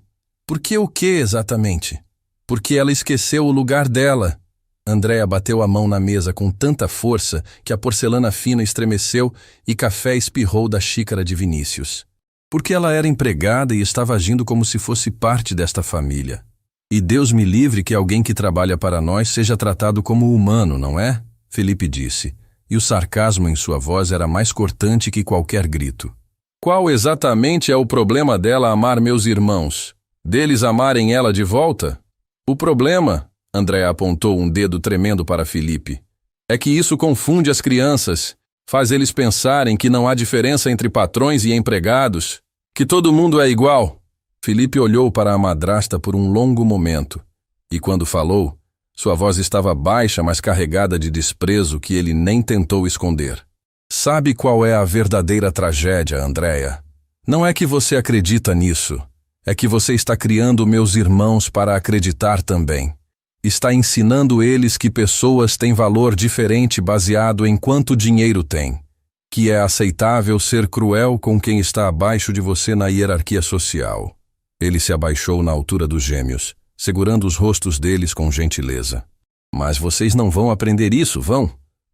Porque o que exatamente? Porque ela esqueceu o lugar dela. Andréa bateu a mão na mesa com tanta força que a porcelana fina estremeceu e café espirrou da xícara de Vinícius. Porque ela era empregada e estava agindo como se fosse parte desta família. E Deus me livre que alguém que trabalha para nós seja tratado como humano, não é? Felipe disse, e o sarcasmo em sua voz era mais cortante que qualquer grito. Qual exatamente é o problema dela amar meus irmãos? Deles amarem ela de volta? O problema, Andréa apontou um dedo tremendo para Felipe, é que isso confunde as crianças, faz eles pensarem que não há diferença entre patrões e empregados, que todo mundo é igual. Felipe olhou para a madrasta por um longo momento, e quando falou, sua voz estava baixa, mas carregada de desprezo que ele nem tentou esconder. Sabe qual é a verdadeira tragédia, Andréa? Não é que você acredita nisso, é que você está criando meus irmãos para acreditar também. Está ensinando eles que pessoas têm valor diferente baseado em quanto dinheiro têm, que é aceitável ser cruel com quem está abaixo de você na hierarquia social. Ele se abaixou na altura dos gêmeos, segurando os rostos deles com gentileza. Mas vocês não vão aprender isso, vão?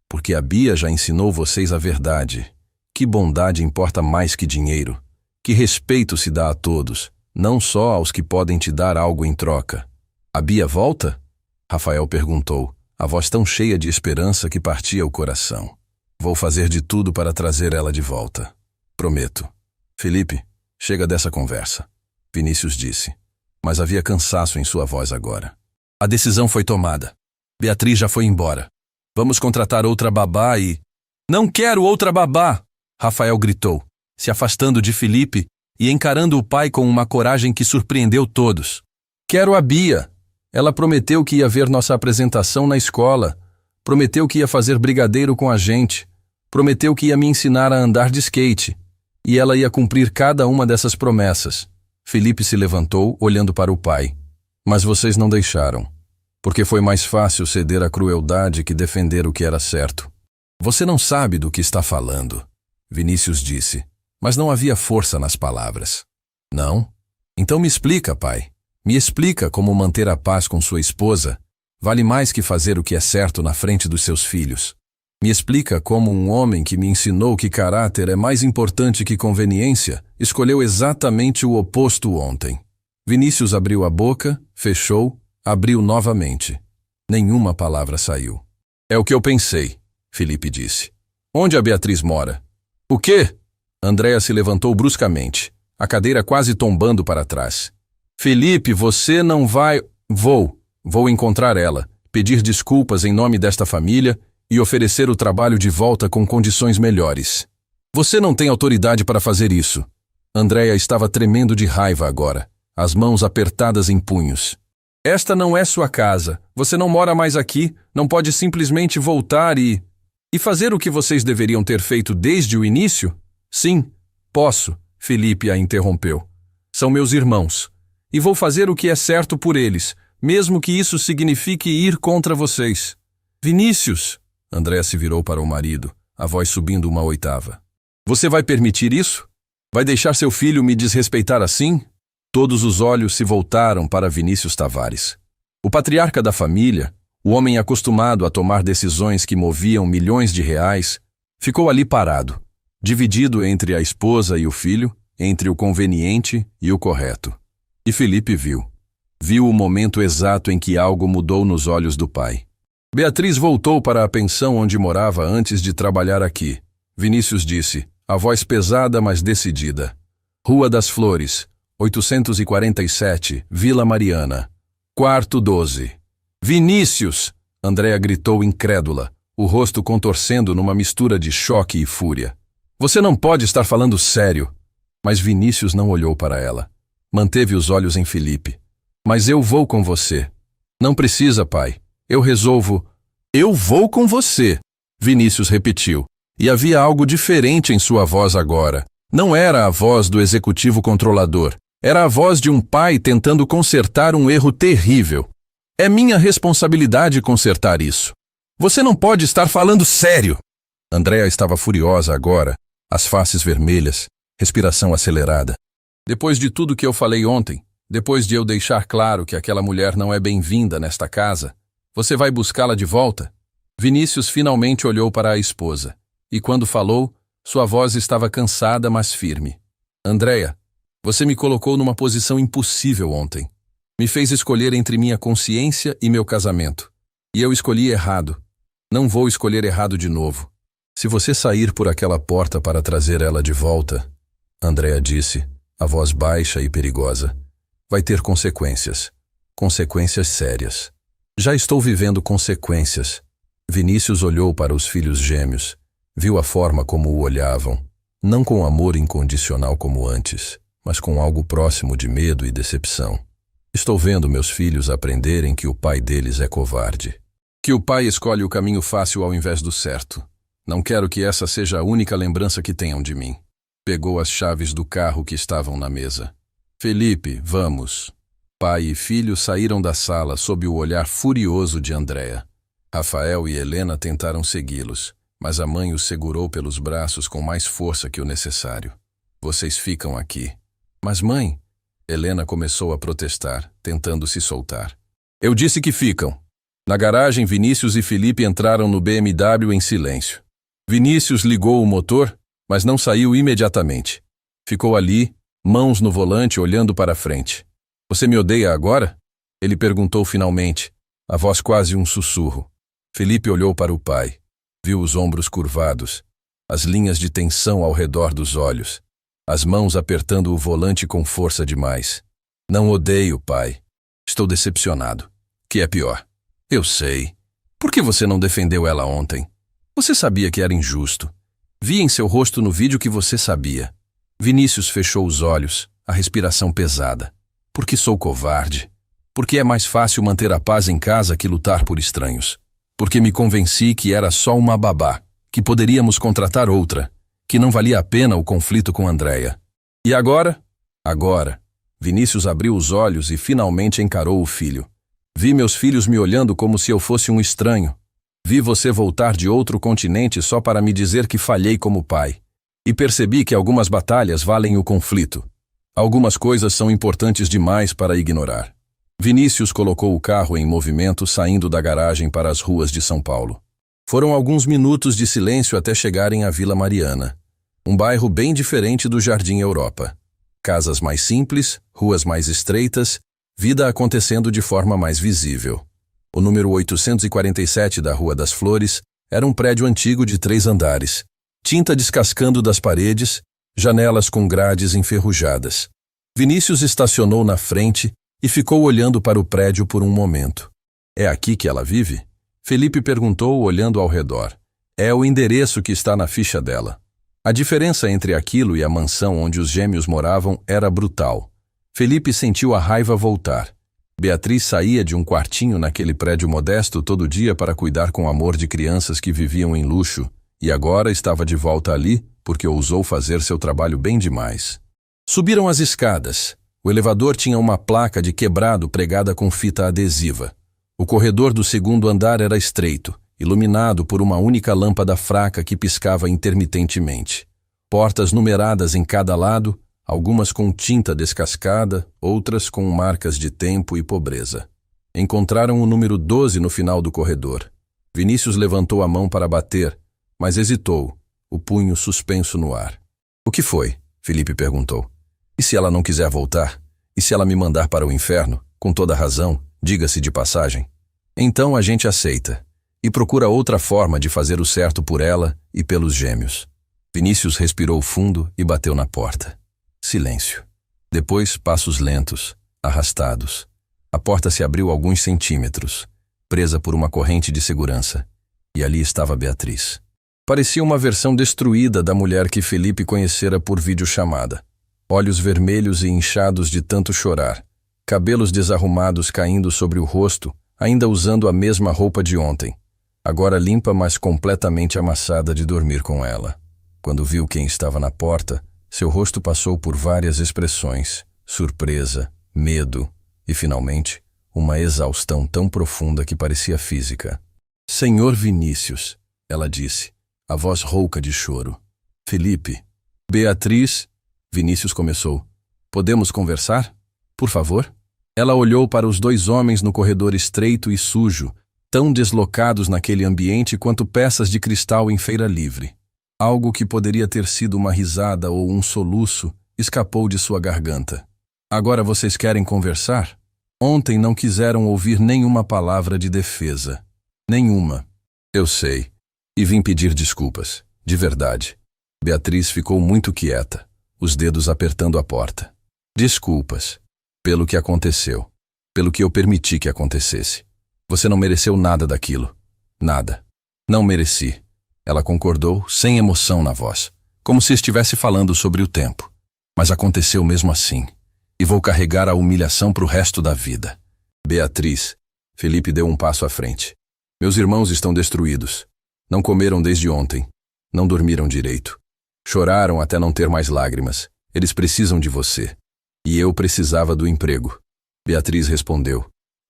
Porque a Bia já ensinou vocês a verdade. Que bondade importa mais que dinheiro. Que respeito se dá a todos, não só aos que podem te dar algo em troca. A Bia volta? Rafael perguntou, a voz tão cheia de esperança que partia o coração. Vou fazer de tudo para trazer ela de volta. Prometo. Felipe, chega dessa conversa. Vinícius disse, mas havia cansaço em sua voz agora. A decisão foi tomada. Beatriz já foi embora. Vamos contratar outra babá e... Não quero outra babá! Rafael gritou, se afastando de Felipe e encarando o pai com uma coragem que surpreendeu todos. Quero a Bia. Ela prometeu que ia ver nossa apresentação na escola. Prometeu que ia fazer brigadeiro com a gente. Prometeu que ia me ensinar a andar de skate. E ela ia cumprir cada uma dessas promessas. Felipe se levantou, olhando para o pai. Mas vocês não deixaram. Porque foi mais fácil ceder à crueldade que defender o que era certo. Você não sabe do que está falando, Vinícius disse, mas não havia força nas palavras. Não? Então me explica, pai. Me explica como manter a paz com sua esposa vale mais que fazer o que é certo na frente dos seus filhos. Me explica como um homem que me ensinou que caráter é mais importante que conveniência escolheu exatamente o oposto ontem. Vinícius abriu a boca, fechou, abriu novamente. Nenhuma palavra saiu. É o que eu pensei, Felipe disse. Onde a Beatriz mora? O quê? Andréa se levantou bruscamente. a cadeira quase tombando para trás. Felipe, você não vai... Vou encontrar ela, pedir desculpas em nome desta família e oferecer o trabalho de volta com condições melhores. Você não tem autoridade para fazer isso. Andréia estava tremendo de raiva agora, as mãos apertadas em punhos. Esta não é sua casa. Você não mora mais aqui, não pode simplesmente voltar e fazer o que vocês deveriam ter feito desde o início? Sim, posso, Felipe a interrompeu. São meus irmãos, e vou fazer o que é certo por eles, mesmo que isso signifique ir contra vocês. Vinícius, Andréia se virou para o marido, a voz subindo uma oitava. Você vai permitir isso? Vai deixar seu filho me desrespeitar assim? Todos os olhos se voltaram para Vinícius Tavares. O patriarca da família, o homem acostumado a tomar decisões que moviam milhões de reais, ficou ali parado, dividido entre a esposa e o filho, entre o conveniente e o correto. E Felipe viu. Viu o momento exato em que algo mudou nos olhos do pai. Beatriz voltou para a pensão onde morava antes de trabalhar aqui. Vinícius disse, a voz pesada mas decidida. Rua das Flores, 847, Vila Mariana. Quarto 12. Vinícius! Andréia gritou incrédula, o rosto contorcendo numa mistura de choque e fúria. Você não pode estar falando sério. Mas Vinícius não olhou para ela. Manteve os olhos em Felipe. Mas eu vou com você. Não precisa, pai. Eu resolvo. Eu vou com você, Vinícius repetiu. E havia algo diferente em sua voz agora. Não era a voz do executivo controlador. Era a voz de um pai tentando consertar um erro terrível. É minha responsabilidade consertar isso. Você não pode estar falando sério. Andréia estava furiosa agora, as faces vermelhas, respiração acelerada. Depois de tudo que eu falei ontem, depois de eu deixar claro que aquela mulher não é bem-vinda nesta casa, você vai buscá-la de volta? Vinícius finalmente olhou para a esposa. E quando falou, sua voz estava cansada, mas firme. Andréia, você me colocou numa posição impossível ontem. Me fez escolher entre minha consciência e meu casamento. E eu escolhi errado. Não vou escolher errado de novo. Se você sair por aquela porta para trazer ela de volta, Andréia disse, a voz baixa e perigosa, vai ter consequências. Consequências sérias. Já estou vivendo consequências. Vinícius olhou para os filhos gêmeos. Viu a forma como o olhavam. Não com amor incondicional como antes, mas com algo próximo de medo e decepção. Estou vendo meus filhos aprenderem que o pai deles é covarde. Que o pai escolhe o caminho fácil ao invés do certo. Não quero que essa seja a única lembrança que tenham de mim. Pegou as chaves do carro que estavam na mesa. Felipe, vamos. Pai e filho saíram da sala sob o olhar furioso de Andréia. Rafael e Helena tentaram segui-los, mas a mãe os segurou pelos braços com mais força que o necessário. Vocês ficam aqui. Mas mãe... Helena começou a protestar, tentando se soltar. Eu disse que ficam. Na garagem, Vinícius e Felipe entraram no BMW em silêncio. Vinícius ligou o motor, mas não saiu imediatamente. Ficou ali, mãos no volante, olhando para frente. Você me odeia agora? Ele perguntou finalmente, a voz quase um sussurro. Felipe olhou para o pai. Viu os ombros curvados, as linhas de tensão ao redor dos olhos. As mãos apertando o volante com força demais. Não odeio, pai. Estou decepcionado. Que é pior. Eu sei. Por que você não defendeu ela ontem? Você sabia que era injusto. Vi em seu rosto no vídeo que você sabia. Vinícius fechou os olhos, a respiração pesada. Porque sou covarde. Porque é mais fácil manter a paz em casa que lutar por estranhos. Porque me convenci que era só uma babá, que poderíamos contratar outra, que não valia a pena o conflito com Andréia. E agora? Agora. Vinícius abriu os olhos e finalmente encarou o filho. Vi meus filhos me olhando como se eu fosse um estranho. Vi você voltar de outro continente só para me dizer que falhei como pai. E percebi que algumas batalhas valem o conflito. Algumas coisas são importantes demais para ignorar. Vinícius colocou o carro em movimento saindo da garagem para as ruas de São Paulo. Foram alguns minutos de silêncio até chegarem à Vila Mariana, um bairro bem diferente do Jardim Europa. Casas mais simples, ruas mais estreitas, vida acontecendo de forma mais visível. O número 847 da Rua das Flores era um prédio antigo de 3 andares, tinta descascando das paredes, janelas com grades enferrujadas. Vinícius estacionou na frente e ficou olhando para o prédio por um momento. É aqui que ela vive? Felipe perguntou, olhando ao redor. É o endereço que está na ficha dela. A diferença entre aquilo e a mansão onde os gêmeos moravam era brutal. Felipe sentiu a raiva voltar. Beatriz saía de um quartinho naquele prédio modesto todo dia para cuidar com amor de crianças que viviam em luxo, e agora estava de volta ali porque ousou fazer seu trabalho bem demais. Subiram as escadas. O elevador tinha uma placa de quebrado pregada com fita adesiva. O corredor do segundo andar era estreito, iluminado por uma única lâmpada fraca que piscava intermitentemente. Portas numeradas em cada lado, algumas com tinta descascada, outras com marcas de tempo e pobreza. Encontraram o número 12 no final do corredor. Vinícius levantou a mão para bater, mas hesitou, o punho suspenso no ar. O que foi? Felipe perguntou. E se ela não quiser voltar? E se ela me mandar para o inferno? Com toda razão, diga-se de passagem. Então a gente aceita e procura outra forma de fazer o certo por ela e pelos gêmeos. Vinícius respirou fundo e bateu na porta. Silêncio. Depois, passos lentos, arrastados. A porta se abriu alguns centímetros, presa por uma corrente de segurança. E ali estava Beatriz. Parecia uma versão destruída da mulher que Felipe conhecera por videochamada. Olhos vermelhos e inchados de tanto chorar. Cabelos desarrumados caindo sobre o rosto, ainda usando a mesma roupa de ontem. Agora limpa, mas completamente amassada de dormir com ela. Quando viu quem estava na porta, seu rosto passou por várias expressões. Surpresa, medo e, finalmente, uma exaustão tão profunda que parecia física. Senhor Vinícius, ela disse, a voz rouca de choro. Felipe. Beatriz. Vinícius começou. Podemos conversar? Por favor? Ela olhou para os dois homens no corredor estreito e sujo, tão deslocados naquele ambiente quanto peças de cristal em feira livre. Algo que poderia ter sido uma risada ou um soluço escapou de sua garganta. Agora vocês querem conversar? Ontem não quiseram ouvir nenhuma palavra de defesa. Nenhuma. Eu sei. E vim pedir desculpas. De verdade. Beatriz ficou muito quieta, os dedos apertando a porta. Desculpas. Pelo que aconteceu. Pelo que eu permiti que acontecesse. Você não mereceu nada daquilo. Nada. Não mereci. Ela concordou, sem emoção na voz, como se estivesse falando sobre o tempo. Mas aconteceu mesmo assim. E vou carregar a humilhação para o resto da vida. Beatriz. Felipe deu um passo à frente. Meus irmãos estão destruídos. Não comeram desde ontem. Não dormiram direito. Choraram até não ter mais lágrimas. Eles precisam de você. E eu precisava do emprego. Beatriz respondeu.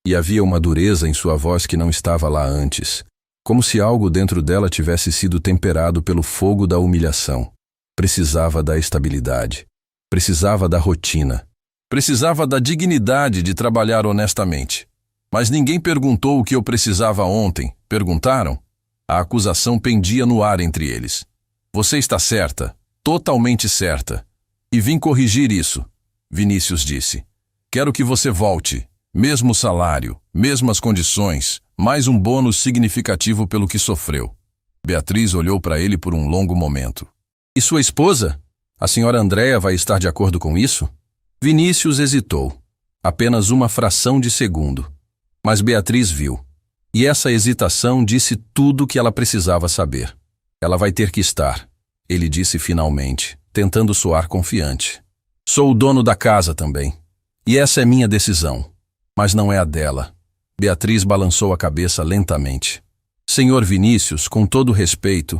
E havia uma dureza em sua voz que não estava lá antes. Como se algo dentro dela tivesse sido temperado pelo fogo da humilhação. Precisava da estabilidade. Precisava da rotina. Precisava da dignidade de trabalhar honestamente. Mas ninguém perguntou o que eu precisava ontem. Perguntaram? A acusação pendia no ar entre eles. Você está certa, totalmente certa. E vim corrigir isso, Vinícius disse. Quero que você volte. Mesmo salário, mesmas condições, mais um bônus significativo pelo que sofreu. Beatriz olhou para ele por um longo momento. E sua esposa? A senhora Andréa vai estar de acordo com isso? Vinícius hesitou. Apenas uma fração de segundo. Mas Beatriz viu. E essa hesitação disse tudo o que ela precisava saber. Ela vai ter que estar, ele disse finalmente, tentando soar confiante. Sou o dono da casa também. E essa é minha decisão. Mas não é a dela. Beatriz balançou a cabeça lentamente. Senhor Vinícius, com todo respeito,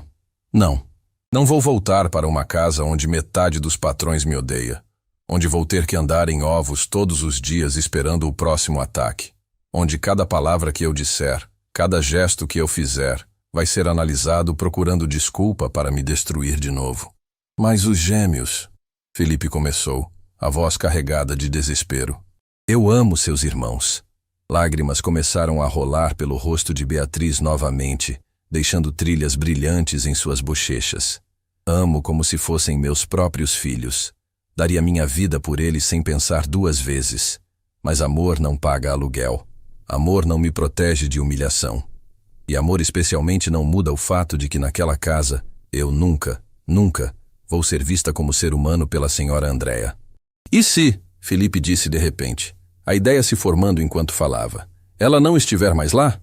não. Não vou voltar para uma casa onde metade dos patrões me odeia. Onde vou ter que andar em ovos todos os dias esperando o próximo ataque. Onde cada palavra que eu disser, cada gesto que eu fizer, vai ser analisado procurando desculpa para me destruir de novo. Mas os gêmeos... Felipe começou, a voz carregada de desespero. Eu amo seus irmãos. Lágrimas começaram a rolar pelo rosto de Beatriz novamente, deixando trilhas brilhantes em suas bochechas. Amo como se fossem meus próprios filhos. Daria minha vida por eles sem pensar duas vezes. Mas amor não paga aluguel. Amor não me protege de humilhação. E amor especialmente não muda o fato de que naquela casa eu nunca Vou ser vista como ser humano pela senhora Andréa. E se, Felipe disse de repente, a ideia se formando enquanto falava, ela não estiver mais lá?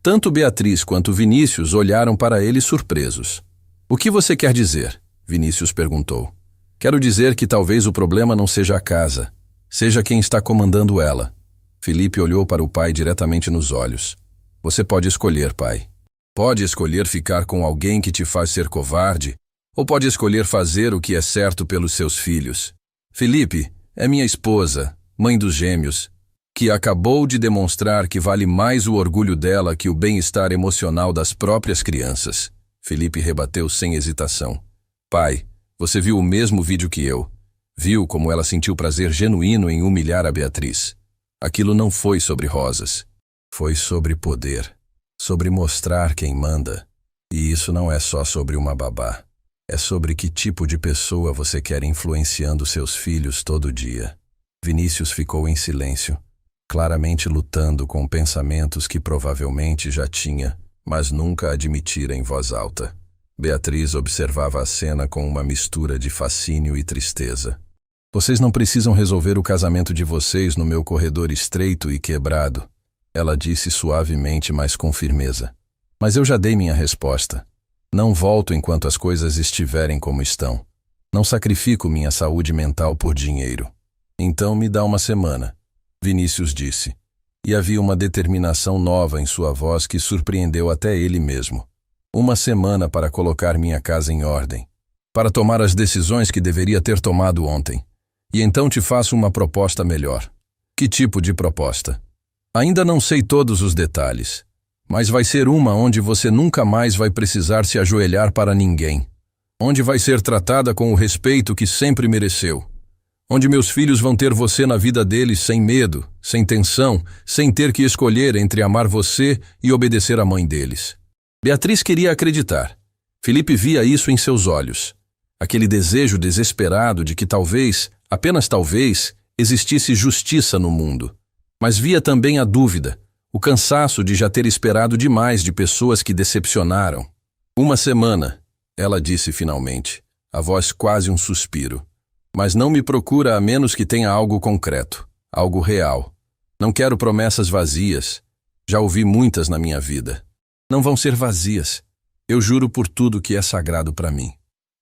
Tanto Beatriz quanto Vinícius olharam para ele surpresos. O que você quer dizer? Vinícius perguntou. Quero dizer que talvez o problema não seja a casa, seja quem está comandando ela. Felipe olhou para o pai diretamente nos olhos. Você pode escolher, pai. Pode escolher ficar com alguém que te faz ser covarde, ou pode escolher fazer o que é certo pelos seus filhos. Felipe é minha esposa, mãe dos gêmeos, que acabou de demonstrar que vale mais o orgulho dela que o bem-estar emocional das próprias crianças. Felipe rebateu sem hesitação. Pai, você viu o mesmo vídeo que eu. Viu como ela sentiu prazer genuíno em humilhar a Beatriz. Aquilo não foi sobre rosas. Foi sobre poder. Sobre mostrar quem manda. E isso não é só sobre uma babá. É sobre que tipo de pessoa você quer influenciando seus filhos todo dia. Vinícius ficou em silêncio, claramente lutando com pensamentos que provavelmente já tinha, mas nunca admitira em voz alta. Beatriz observava a cena com uma mistura de fascínio e tristeza. Vocês não precisam resolver o casamento de vocês no meu corredor estreito e quebrado, ela disse suavemente, mas com firmeza. Mas eu já dei minha resposta. Não volto enquanto as coisas estiverem como estão. Não sacrifico minha saúde mental por dinheiro. Então me dá uma semana, Vinícius disse. E havia uma determinação nova em sua voz que surpreendeu até ele mesmo. Uma semana para colocar minha casa em ordem. Para tomar as decisões que deveria ter tomado ontem. E então te faço uma proposta melhor. Que tipo de proposta? Ainda não sei todos os detalhes. Mas vai ser uma onde você nunca mais vai precisar se ajoelhar para ninguém. Onde vai ser tratada com o respeito que sempre mereceu. Onde meus filhos vão ter você na vida deles sem medo, sem tensão, sem ter que escolher entre amar você e obedecer à mãe deles. Beatriz queria acreditar. Felipe via isso em seus olhos. Aquele desejo desesperado de que talvez, apenas talvez, existisse justiça no mundo. Mas via também a dúvida. O cansaço de já ter esperado demais de pessoas que decepcionaram. Uma semana, ela disse finalmente, a voz quase um suspiro. Mas não me procura a menos que tenha algo concreto, algo real. Não quero promessas vazias. Já ouvi muitas na minha vida. Não vão ser vazias. Eu juro por tudo que é sagrado para mim.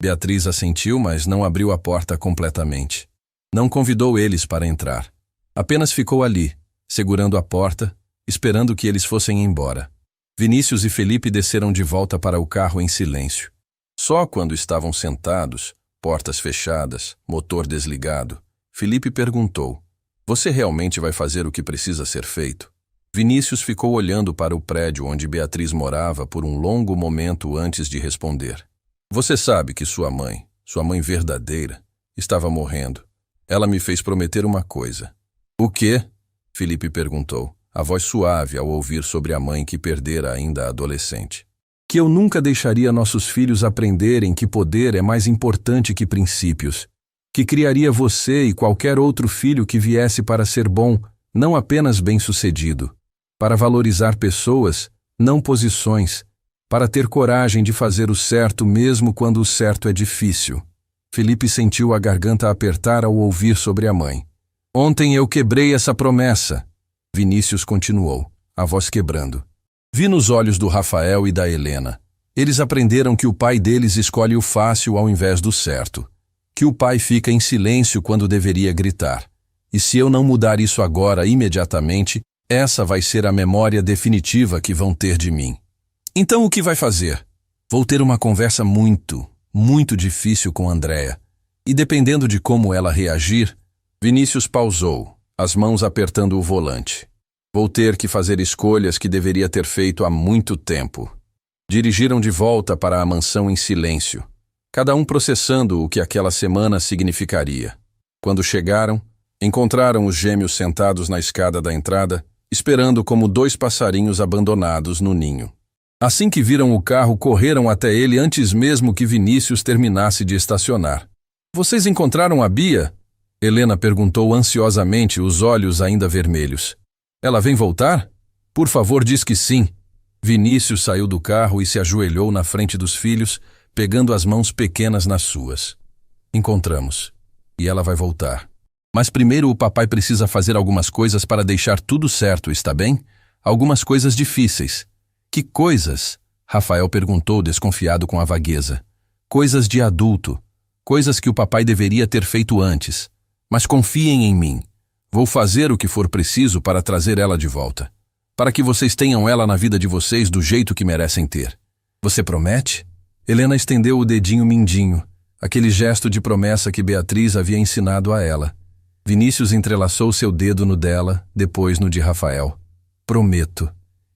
Beatriz assentiu, mas não abriu a porta completamente. Não convidou eles para entrar. Apenas ficou ali, segurando a porta, esperando que eles fossem embora. Vinícius e Felipe desceram de volta para o carro em silêncio. Só quando estavam sentados, portas fechadas, motor desligado, Felipe perguntou, você realmente vai fazer o que precisa ser feito? Vinícius ficou olhando para o prédio onde Beatriz morava por um longo momento antes de responder. Você sabe que sua mãe verdadeira, estava morrendo. Ela me fez prometer uma coisa. O quê? Felipe perguntou. A voz suave ao ouvir sobre a mãe que perdera ainda adolescente. Que eu nunca deixaria nossos filhos aprenderem que poder é mais importante que princípios. Que criaria você e qualquer outro filho que viesse para ser bom, não apenas bem-sucedido. Para valorizar pessoas, não posições. Para ter coragem de fazer o certo mesmo quando o certo é difícil. Felipe sentiu a garganta apertar ao ouvir sobre a mãe. Ontem eu quebrei essa promessa. Vinícius continuou, a voz quebrando. Vi nos olhos do Rafael e da Helena. Eles aprenderam que o pai deles escolhe o fácil ao invés do certo. Que o pai fica em silêncio quando deveria gritar. E se eu não mudar isso agora, imediatamente, essa vai ser a memória definitiva que vão ter de mim. Então o que vai fazer? Vou ter uma conversa muito difícil com Andréa. E dependendo de como ela reagir, Vinícius pausou, as mãos apertando o volante. Vou ter que fazer escolhas que deveria ter feito há muito tempo. Dirigiram de volta para a mansão em silêncio, cada um processando o que aquela semana significaria. Quando chegaram, encontraram os gêmeos sentados na escada da entrada, esperando como dois passarinhos abandonados no ninho. Assim que viram o carro, correram até ele antes mesmo que Vinícius terminasse de estacionar. Vocês encontraram a Bia? Helena perguntou ansiosamente, os olhos ainda vermelhos. Ela vem voltar? Por favor, diz que sim. Vinícius saiu do carro e se ajoelhou na frente dos filhos, pegando as mãos pequenas nas suas. Encontramos. E ela vai voltar. Mas primeiro o papai precisa fazer algumas coisas para deixar tudo certo, está bem? Algumas coisas difíceis. Que coisas? Rafael perguntou, desconfiado com a vagueza. Coisas de adulto. Coisas que o papai deveria ter feito antes. Mas confiem em mim. Vou fazer o que for preciso para trazer ela de volta. Para que vocês tenham ela na vida de vocês do jeito que merecem ter. Você promete? Helena estendeu o dedinho mindinho, aquele gesto de promessa que Beatriz havia ensinado a ela. Vinícius entrelaçou seu dedo no dela, depois no de Rafael. Prometo.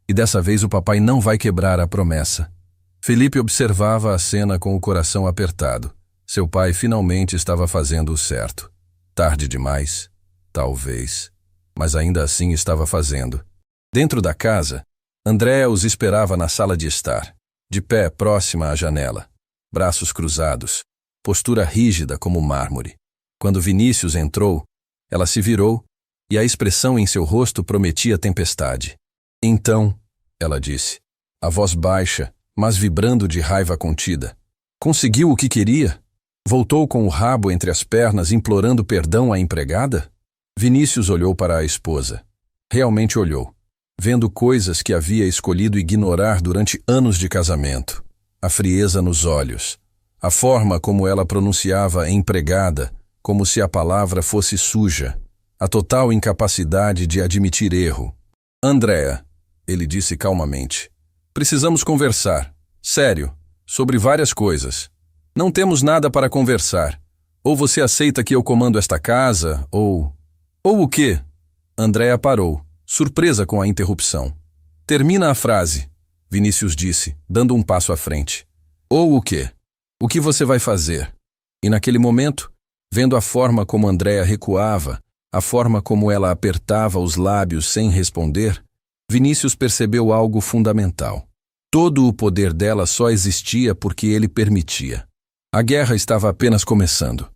E dessa vez o papai não vai quebrar a promessa. Felipe observava a cena com o coração apertado. Seu pai finalmente estava fazendo o certo. Tarde demais? Talvez. Mas ainda assim estava fazendo. Dentro da casa, Andréa os esperava na sala de estar, de pé próxima à janela, braços cruzados, postura rígida como mármore. Quando Vinícius entrou, ela se virou e a expressão em seu rosto prometia tempestade. Então, ela disse, a voz baixa, mas vibrando de raiva contida. Conseguiu o que queria? Voltou com o rabo entre as pernas implorando perdão à empregada? Vinícius olhou para a esposa. Realmente olhou, vendo coisas que havia escolhido ignorar durante anos de casamento. A frieza nos olhos, a forma como ela pronunciava empregada, como se a palavra fosse suja, a total incapacidade de admitir erro. Andréa, ele disse calmamente, precisamos conversar, sério, sobre várias coisas. Não temos nada para conversar. Ou você aceita que eu comando esta casa, ou... Ou o quê? Andréa parou, surpresa com a interrupção. Termina a frase, Vinícius disse, dando um passo à frente. Ou o quê? O que você vai fazer? E naquele momento, vendo a forma como Andréa recuava, a forma como ela apertava os lábios sem responder, Vinícius percebeu algo fundamental. Todo o poder dela só existia porque ele permitia. A guerra estava apenas começando.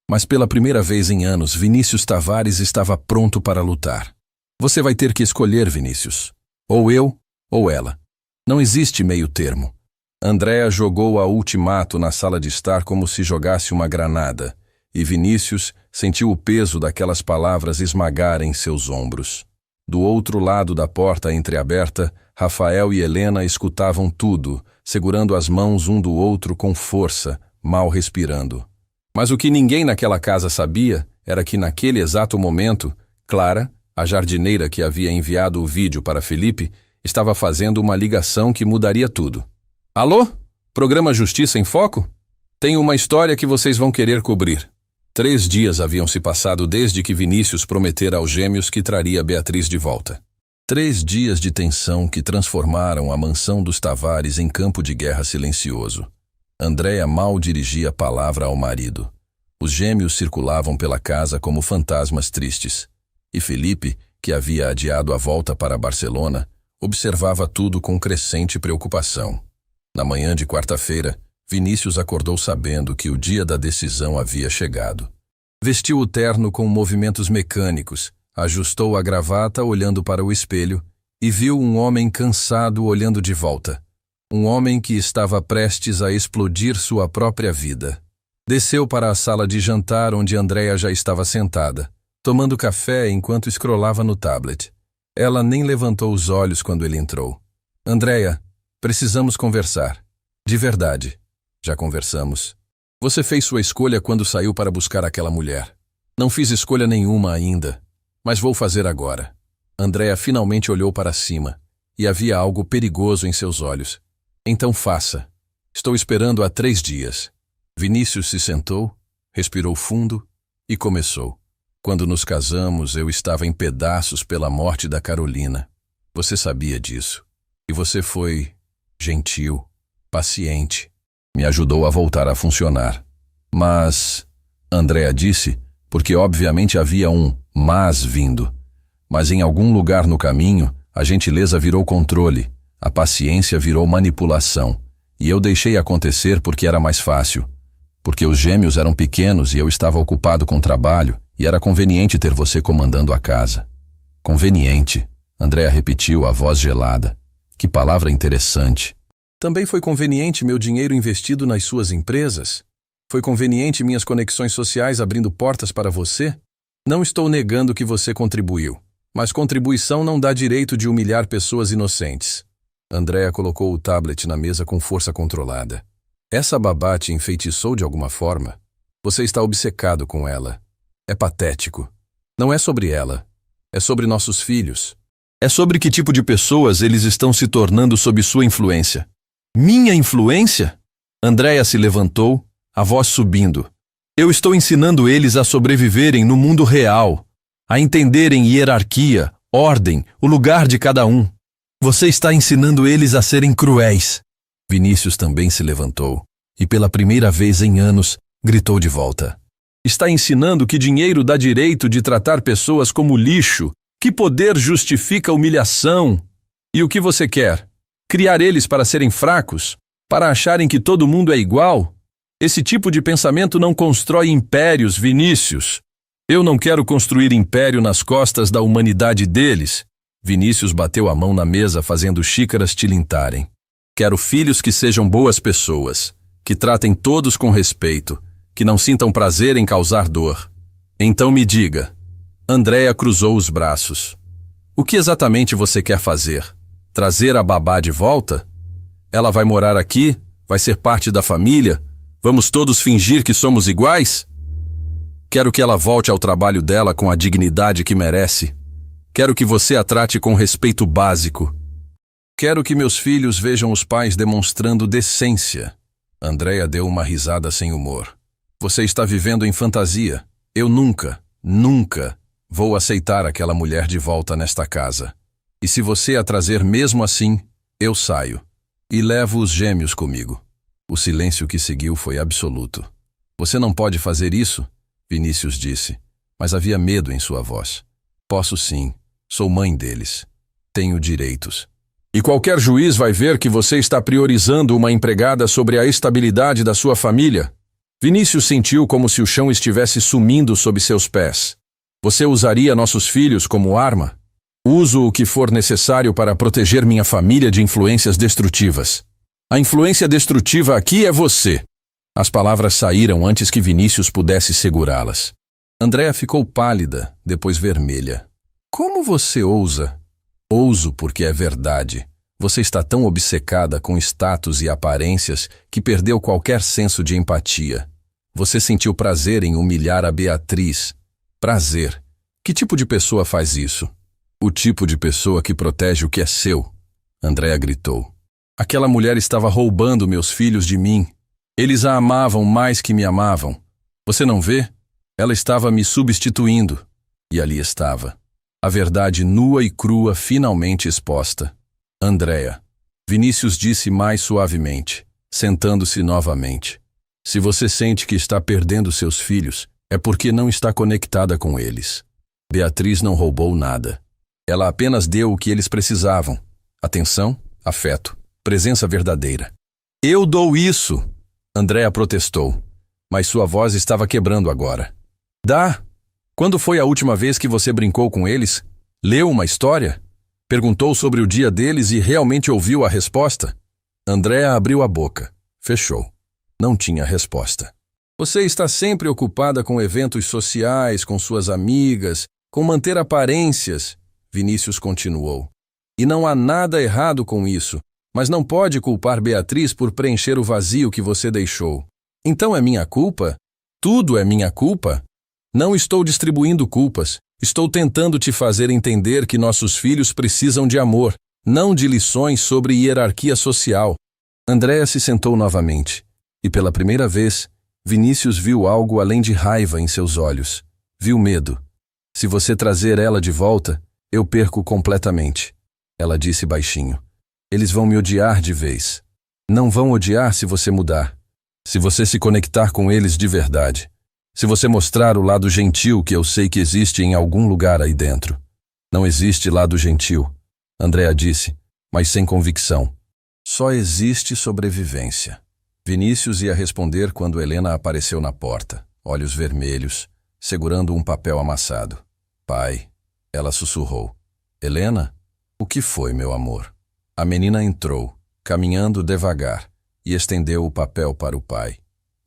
Mas pela primeira vez em anos, Vinícius Tavares estava pronto para lutar. Você vai ter que escolher, Vinícius. Ou eu, ou ela. Não existe meio termo. Andréa jogou a ultimato na sala de estar como se jogasse uma granada, e Vinícius sentiu o peso daquelas palavras esmagarem seus ombros. Do outro lado da porta entreaberta, Rafael e Helena escutavam tudo, segurando as mãos um do outro com força, mal respirando. Mas o que ninguém naquela casa sabia era que naquele exato momento, Clara, a jardineira que havia enviado o vídeo para Felipe, estava fazendo uma ligação que mudaria tudo. Alô? Programa Justiça em Foco? Tenho uma história que vocês vão querer cobrir. 3 dias haviam se passado desde que Vinícius prometera aos gêmeos que traria Beatriz de volta. 3 dias de tensão que transformaram a mansão dos Tavares em campo de guerra silencioso. Andréa mal dirigia a palavra ao marido. Os gêmeos circulavam pela casa como fantasmas tristes. E Felipe, que havia adiado a volta para Barcelona, observava tudo com crescente preocupação. Na manhã de quarta-feira, Vinícius acordou sabendo que o dia da decisão havia chegado. Vestiu o terno com movimentos mecânicos, ajustou a gravata olhando para o espelho e viu um homem cansado olhando de volta. Um homem que estava prestes a explodir sua própria vida. Desceu para a sala de jantar onde Andréa já estava sentada, tomando café enquanto escrolava no tablet. Ela nem levantou os olhos quando ele entrou. Andréa, precisamos conversar. De verdade. Já conversamos. Você fez sua escolha quando saiu para buscar aquela mulher. Não fiz escolha nenhuma ainda, mas vou fazer agora. Andréa finalmente olhou para cima, e havia algo perigoso em seus olhos. Então faça. Estou esperando há 3 dias. Vinícius se sentou, respirou fundo e começou. Quando nos casamos, eu estava em pedaços pela morte da Carolina. Você sabia disso. E você foi gentil, paciente. Me ajudou a voltar a funcionar. Mas, Andréa disse, porque obviamente havia um mas vindo. Mas em algum lugar no caminho, a gentileza virou controle, a paciência virou manipulação. E eu deixei acontecer porque era mais fácil. Porque os gêmeos eram pequenos e eu estava ocupado com trabalho, e era conveniente ter você comandando a casa. Conveniente, Andréa repetiu, a voz gelada. Que palavra interessante. Também foi conveniente meu dinheiro investido nas suas empresas? Foi conveniente minhas conexões sociais abrindo portas para você? Não estou negando que você contribuiu, mas contribuição não dá direito de humilhar pessoas inocentes. Andrea colocou o tablet na mesa com força controlada. Essa babá te enfeitiçou de alguma forma? Você está obcecado com ela. É patético. Não é sobre ela. É sobre nossos filhos. É sobre que tipo de pessoas eles estão se tornando sob sua influência. Minha influência? Andrea se levantou, a voz subindo. Eu estou ensinando eles a sobreviverem no mundo real, a entenderem hierarquia, ordem, o lugar de cada um. Você está ensinando eles a serem cruéis. Vinícius também se levantou e, pela primeira vez em anos, gritou de volta. Está ensinando que dinheiro dá direito de tratar pessoas como lixo, que poder justifica humilhação. E o que você quer? Criar eles para serem fracos? Para acharem que todo mundo é igual? Esse tipo de pensamento não constrói impérios, Vinícius. Eu não quero construir império nas costas da humanidade deles. Vinícius bateu a mão na mesa, fazendo xícaras tilintarem. Quero filhos que sejam boas pessoas, que tratem todos com respeito, que não sintam prazer em causar dor. Então me diga. Andrea cruzou os braços. O que exatamente você quer fazer? Trazer a babá de volta? Ela vai morar aqui? Vai ser parte da família? Vamos todos fingir que somos iguais? Quero que ela volte ao trabalho dela com a dignidade que merece. Quero que você a trate com respeito básico. Quero que meus filhos vejam os pais demonstrando decência. Andrea deu uma risada sem humor. Você está vivendo em fantasia. Eu nunca vou aceitar aquela mulher de volta nesta casa. E se você a trazer mesmo assim, eu saio. E levo os gêmeos comigo. O silêncio que seguiu foi absoluto. Você não pode fazer isso? Vinícius disse, mas havia medo em sua voz. Posso sim. Sou mãe deles. Tenho direitos. E qualquer juiz vai ver que você está priorizando uma empregada sobre a estabilidade da sua família. Vinícius sentiu como se o chão estivesse sumindo sob seus pés. Você usaria nossos filhos como arma? Uso o que for necessário para proteger minha família de influências destrutivas. A influência destrutiva aqui é você. As palavras saíram antes que Vinícius pudesse segurá-las. Andrea ficou pálida, depois vermelha. Como você ousa? Ouso porque é verdade. Você está tão obcecada com status e aparências que perdeu qualquer senso de empatia. Você sentiu prazer em humilhar a Beatriz. Prazer. Que tipo de pessoa faz isso? O tipo de pessoa que protege o que é seu. Andrea gritou. Aquela mulher estava roubando meus filhos de mim. Eles a amavam mais que me amavam. Você não vê? Ela estava me substituindo. E ali estava. A verdade nua e crua finalmente exposta. Andrea. Vinícius disse mais suavemente, sentando-se novamente. Se você sente que está perdendo seus filhos, é porque não está conectada com eles. Beatriz não roubou nada. Ela apenas deu o que eles precisavam. Atenção, afeto, presença verdadeira. Eu dou isso! Andrea protestou, mas sua voz estava quebrando agora. Dá! Quando foi a última vez que você brincou com eles? Leu uma história? Perguntou sobre o dia deles e realmente ouviu a resposta? Andrea abriu a boca. Fechou. Não tinha resposta. Você está sempre ocupada com eventos sociais, com suas amigas, com manter aparências, Vinícius continuou. E não há nada errado com isso, mas não pode culpar Beatriz por preencher o vazio que você deixou. Então é minha culpa? Tudo é minha culpa? Não estou distribuindo culpas. Estou tentando te fazer entender que nossos filhos precisam de amor, não de lições sobre hierarquia social. Andrea se sentou novamente. E pela primeira vez, Vinícius viu algo além de raiva em seus olhos. Viu medo. Se você trazer ela de volta, eu perco completamente. Ela disse baixinho. Eles vão me odiar de vez. Não vão odiar se você mudar. Se você se conectar com eles de verdade. Se você mostrar o lado gentil que eu sei que existe em algum lugar aí dentro. Não existe lado gentil, Andrea disse, mas sem convicção. Só existe sobrevivência. Vinícius ia responder quando Helena apareceu na porta, olhos vermelhos, segurando um papel amassado. Pai, ela sussurrou. Helena? O que foi, meu amor? A menina entrou, caminhando devagar, e estendeu o papel para o pai.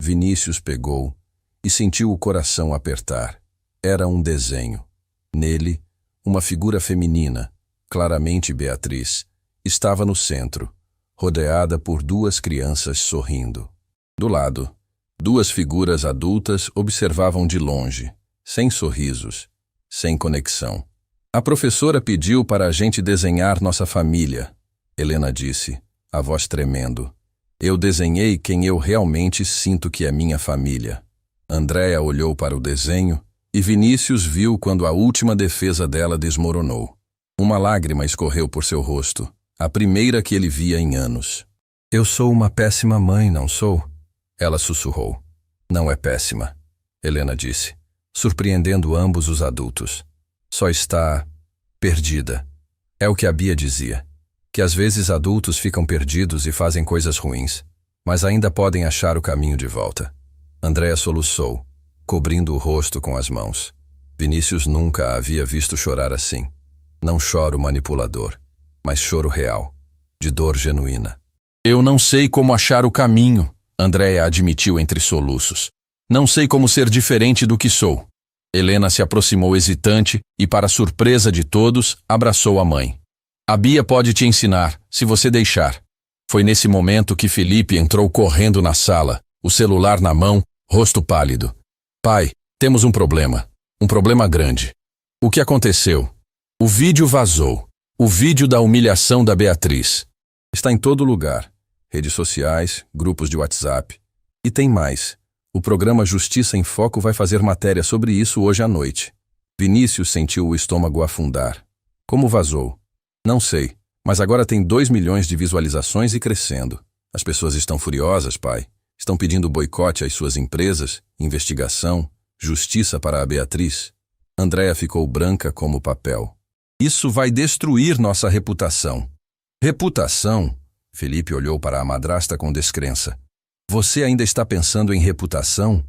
Vinícius pegou e sentiu o coração apertar. Era um desenho. Nele, uma figura feminina, claramente Beatriz, estava no centro, rodeada por duas crianças sorrindo. Do lado, duas figuras adultas observavam de longe, sem sorrisos, sem conexão. A professora pediu para a gente desenhar nossa família, Helena disse, a voz tremendo. Eu desenhei quem eu realmente sinto que é minha família. Andréa olhou para o desenho e Vinícius viu quando a última defesa dela desmoronou. Uma lágrima escorreu por seu rosto, a primeira que ele via em anos. Eu sou uma péssima mãe, não sou? Ela sussurrou. Não é péssima, Helena disse, surpreendendo ambos os adultos. Só está perdida. É o que a Bia dizia, que às vezes adultos ficam perdidos e fazem coisas ruins, mas ainda podem achar o caminho de volta. Andréa soluçou, cobrindo o rosto com as mãos. Vinícius nunca a havia visto chorar assim. Não choro manipulador, mas choro real, de dor genuína. Eu não sei como achar o caminho, Andréa admitiu entre soluços. Não sei como ser diferente do que sou. Helena se aproximou hesitante e, para surpresa de todos, abraçou a mãe. A Bia pode te ensinar, se você deixar. Foi nesse momento que Felipe entrou correndo na sala, o celular na mão, rosto pálido. Pai, temos um problema grande. O que aconteceu? O vídeo vazou. O vídeo da humilhação da Beatriz. Está em todo lugar. Redes sociais, grupos de WhatsApp. E tem mais. O programa Justiça em Foco vai fazer matéria sobre isso hoje à noite. Vinícius sentiu o estômago afundar. Como vazou? Não sei, mas agora tem 2 milhões de visualizações e crescendo. As pessoas estão furiosas, pai. Estão pedindo boicote às suas empresas, investigação, justiça para a Beatriz. Andréa ficou branca como papel. Isso vai destruir nossa reputação. Reputação? Felipe olhou para a madrasta com descrença. Você ainda está pensando em reputação?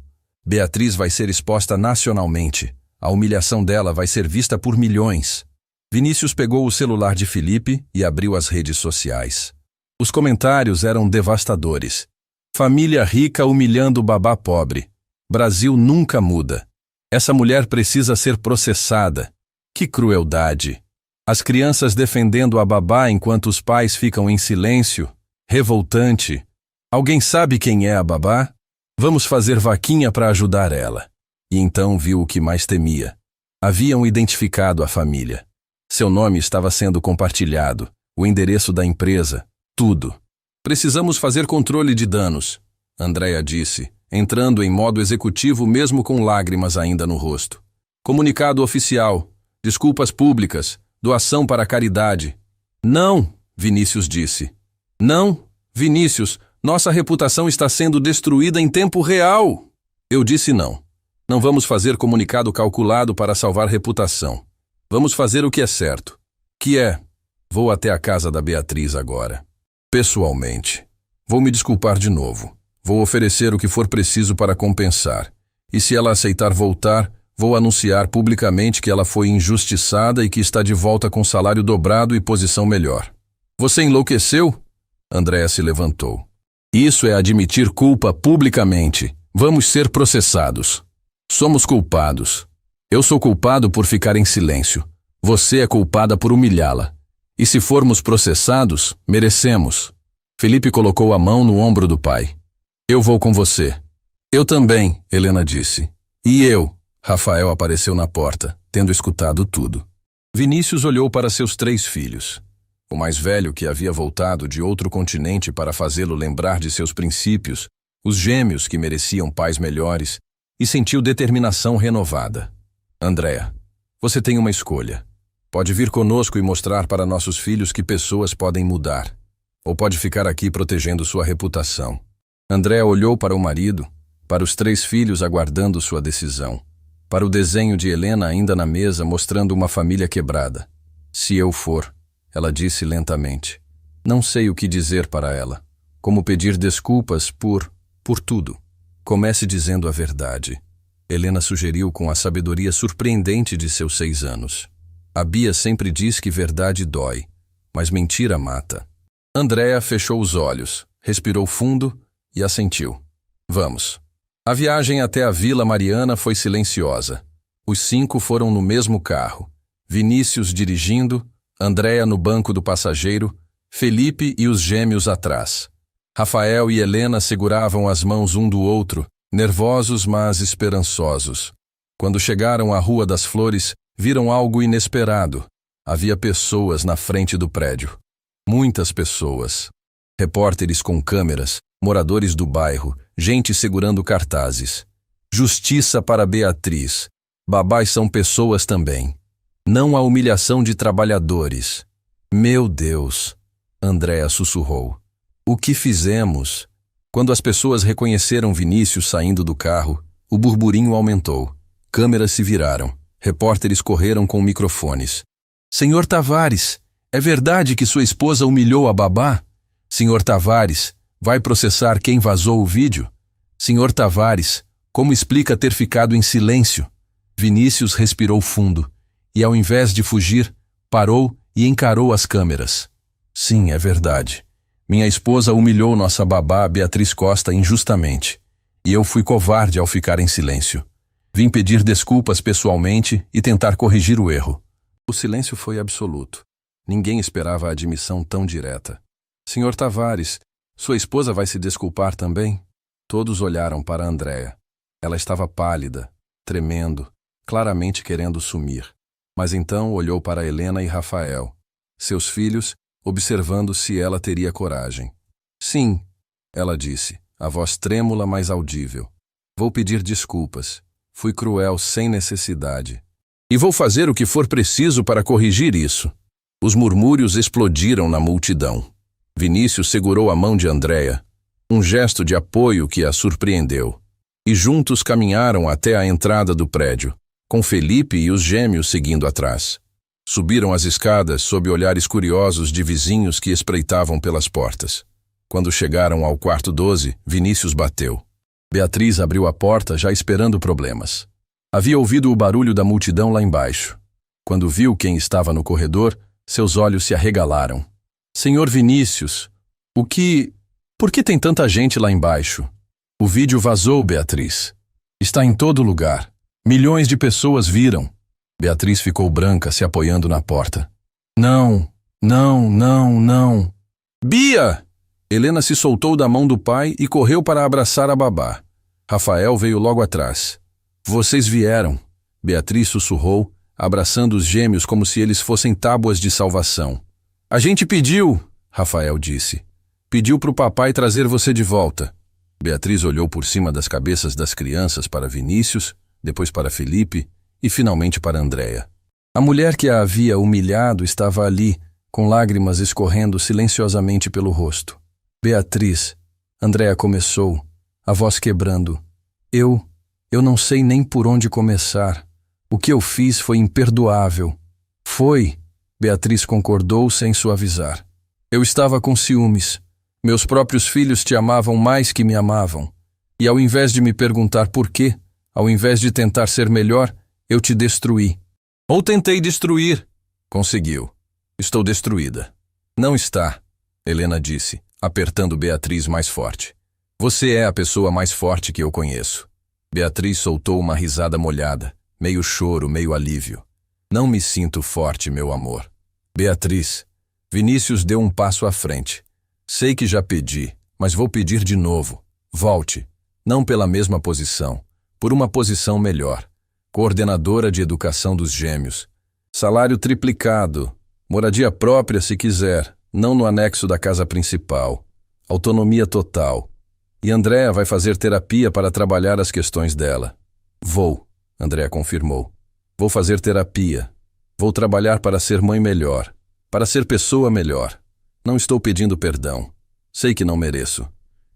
Beatriz vai ser exposta nacionalmente. A humilhação dela vai ser vista por milhões. Vinícius pegou o celular de Felipe e abriu as redes sociais. Os comentários eram devastadores. Família rica humilhando o babá pobre. Brasil nunca muda. Essa mulher precisa ser processada. Que crueldade. As crianças defendendo a babá enquanto os pais ficam em silêncio. Revoltante. Alguém sabe quem é a babá? Vamos fazer vaquinha para ajudar ela. E então viu o que mais temia. Haviam identificado a família. Seu nome estava sendo compartilhado, o endereço da empresa, tudo. Precisamos fazer controle de danos, Andréa disse, entrando em modo executivo mesmo com lágrimas ainda no rosto. Comunicado oficial, desculpas públicas, doação para a caridade. Não, Vinícius disse. Não, Vinícius, nossa reputação está sendo destruída em tempo real. Eu disse não. Não vamos fazer comunicado calculado para salvar reputação. Vamos fazer o que é certo. Que é, vou até a casa da Beatriz agora. Pessoalmente. Vou me desculpar de novo. Vou oferecer o que for preciso para compensar. E se ela aceitar voltar, vou anunciar publicamente que ela foi injustiçada e que está de volta com salário dobrado e posição melhor. Você enlouqueceu? Andréa se levantou. Isso é admitir culpa publicamente. Vamos ser processados. Somos culpados. Eu sou culpado por ficar em silêncio. Você é culpada por humilhá-la. E se formos processados, merecemos. Felipe colocou a mão no ombro do pai. Eu vou com você. Eu também, Helena disse. E eu? Rafael apareceu na porta, tendo escutado tudo. Vinícius olhou para seus 3 filhos. O mais velho, que havia voltado de outro continente para fazê-lo lembrar de seus princípios, os gêmeos que mereciam pais melhores, e sentiu determinação renovada. Andréa, você tem uma escolha. Pode vir conosco e mostrar para nossos filhos que pessoas podem mudar. Ou pode ficar aqui protegendo sua reputação. Andréa olhou para o marido, para os 3 filhos aguardando sua decisão, para o desenho de Helena ainda na mesa mostrando uma família quebrada. Se eu for, ela disse lentamente. Não sei o que dizer para ela. Como pedir desculpas por tudo. Comece dizendo a verdade. Helena sugeriu com a sabedoria surpreendente de seus 6 anos. A Bia sempre diz que verdade dói, mas mentira mata. Andréa fechou os olhos, respirou fundo e assentiu. Vamos. A viagem até a Vila Mariana foi silenciosa. Os 5 foram no mesmo carro. Vinícius dirigindo, Andréa no banco do passageiro, Felipe e os gêmeos atrás. Rafael e Helena seguravam as mãos um do outro, nervosos mas esperançosos. Quando chegaram à Rua das Flores, viram algo inesperado. Havia pessoas na frente do prédio. Muitas pessoas. Repórteres com câmeras, moradores do bairro, gente segurando cartazes. Justiça para Beatriz. Babás são pessoas também. Não a humilhação de trabalhadores. Meu Deus! Andréa sussurrou. O que fizemos? Quando as pessoas reconheceram Vinícius saindo do carro, o burburinho aumentou. Câmeras se viraram. Repórteres correram com microfones. Senhor Tavares, é verdade que sua esposa humilhou a babá? Senhor Tavares, vai processar quem vazou o vídeo? Senhor Tavares, como explica ter ficado em silêncio? Vinícius respirou fundo e, ao invés de fugir, parou e encarou as câmeras. Sim, é verdade. Minha esposa humilhou nossa babá, Beatriz Costa, injustamente. E eu fui covarde ao ficar em silêncio. Vim pedir desculpas pessoalmente e tentar corrigir o erro. O silêncio foi absoluto. Ninguém esperava a admissão tão direta. Senhor Tavares, sua esposa vai se desculpar também? Todos olharam para Andréa. Ela estava pálida, tremendo, claramente querendo sumir. Mas então olhou para Helena e Rafael, seus filhos, observando se ela teria coragem. Sim, ela disse, a voz trêmula, mas audível. Vou pedir desculpas. Fui cruel sem necessidade. E vou fazer o que for preciso para corrigir isso. Os murmúrios explodiram na multidão. Vinícius segurou a mão de Andréa, um gesto de apoio que a surpreendeu. E juntos caminharam até a entrada do prédio, com Felipe e os gêmeos seguindo atrás. Subiram as escadas sob olhares curiosos de vizinhos que espreitavam pelas portas. Quando chegaram ao quarto 12, Vinícius bateu. Beatriz abriu a porta já esperando problemas. Havia ouvido o barulho da multidão lá embaixo. Quando viu quem estava no corredor, seus olhos se arregalaram. Senhor Vinícius, por que tem tanta gente lá embaixo? O vídeo vazou, Beatriz. Está em todo lugar. Milhões de pessoas viram. Beatriz ficou branca, se apoiando na porta. Não. Bia! Helena se soltou da mão do pai e correu para abraçar a babá. Rafael veio logo atrás. Vocês vieram, Beatriz sussurrou, abraçando os gêmeos como se eles fossem tábuas de salvação. A gente pediu, Rafael disse. Pediu para o papai trazer você de volta. Beatriz olhou por cima das cabeças das crianças para Vinícius, depois para Felipe e finalmente para Andréa. A mulher que a havia humilhado estava ali, com lágrimas escorrendo silenciosamente pelo rosto. Beatriz, Andréa começou, a voz quebrando. Eu não sei nem por onde começar. O que eu fiz foi imperdoável. Foi, Beatriz concordou sem suavizar. Eu estava com ciúmes. Meus próprios filhos te amavam mais que me amavam. E ao invés de me perguntar por quê, ao invés de tentar ser melhor, eu te destruí. Ou tentei destruir. Conseguiu. Estou destruída. Não está, Helena disse, apertando Beatriz mais forte. Você é a pessoa mais forte que eu conheço. Beatriz soltou uma risada molhada, meio choro, meio alívio. Não me sinto forte, meu amor. Beatriz, Vinícius deu um passo à frente. Sei que já pedi, mas vou pedir de novo. Volte. Não pela mesma posição, por uma posição melhor. Coordenadora de educação dos gêmeos. Salário triplicado. Moradia própria se quiser, não no anexo da casa principal. Autonomia total. E Andréa vai fazer terapia para trabalhar as questões dela. Vou, Andréa confirmou. Vou fazer terapia. Vou trabalhar para ser mãe melhor. Para ser pessoa melhor. Não estou pedindo perdão. Sei que não mereço.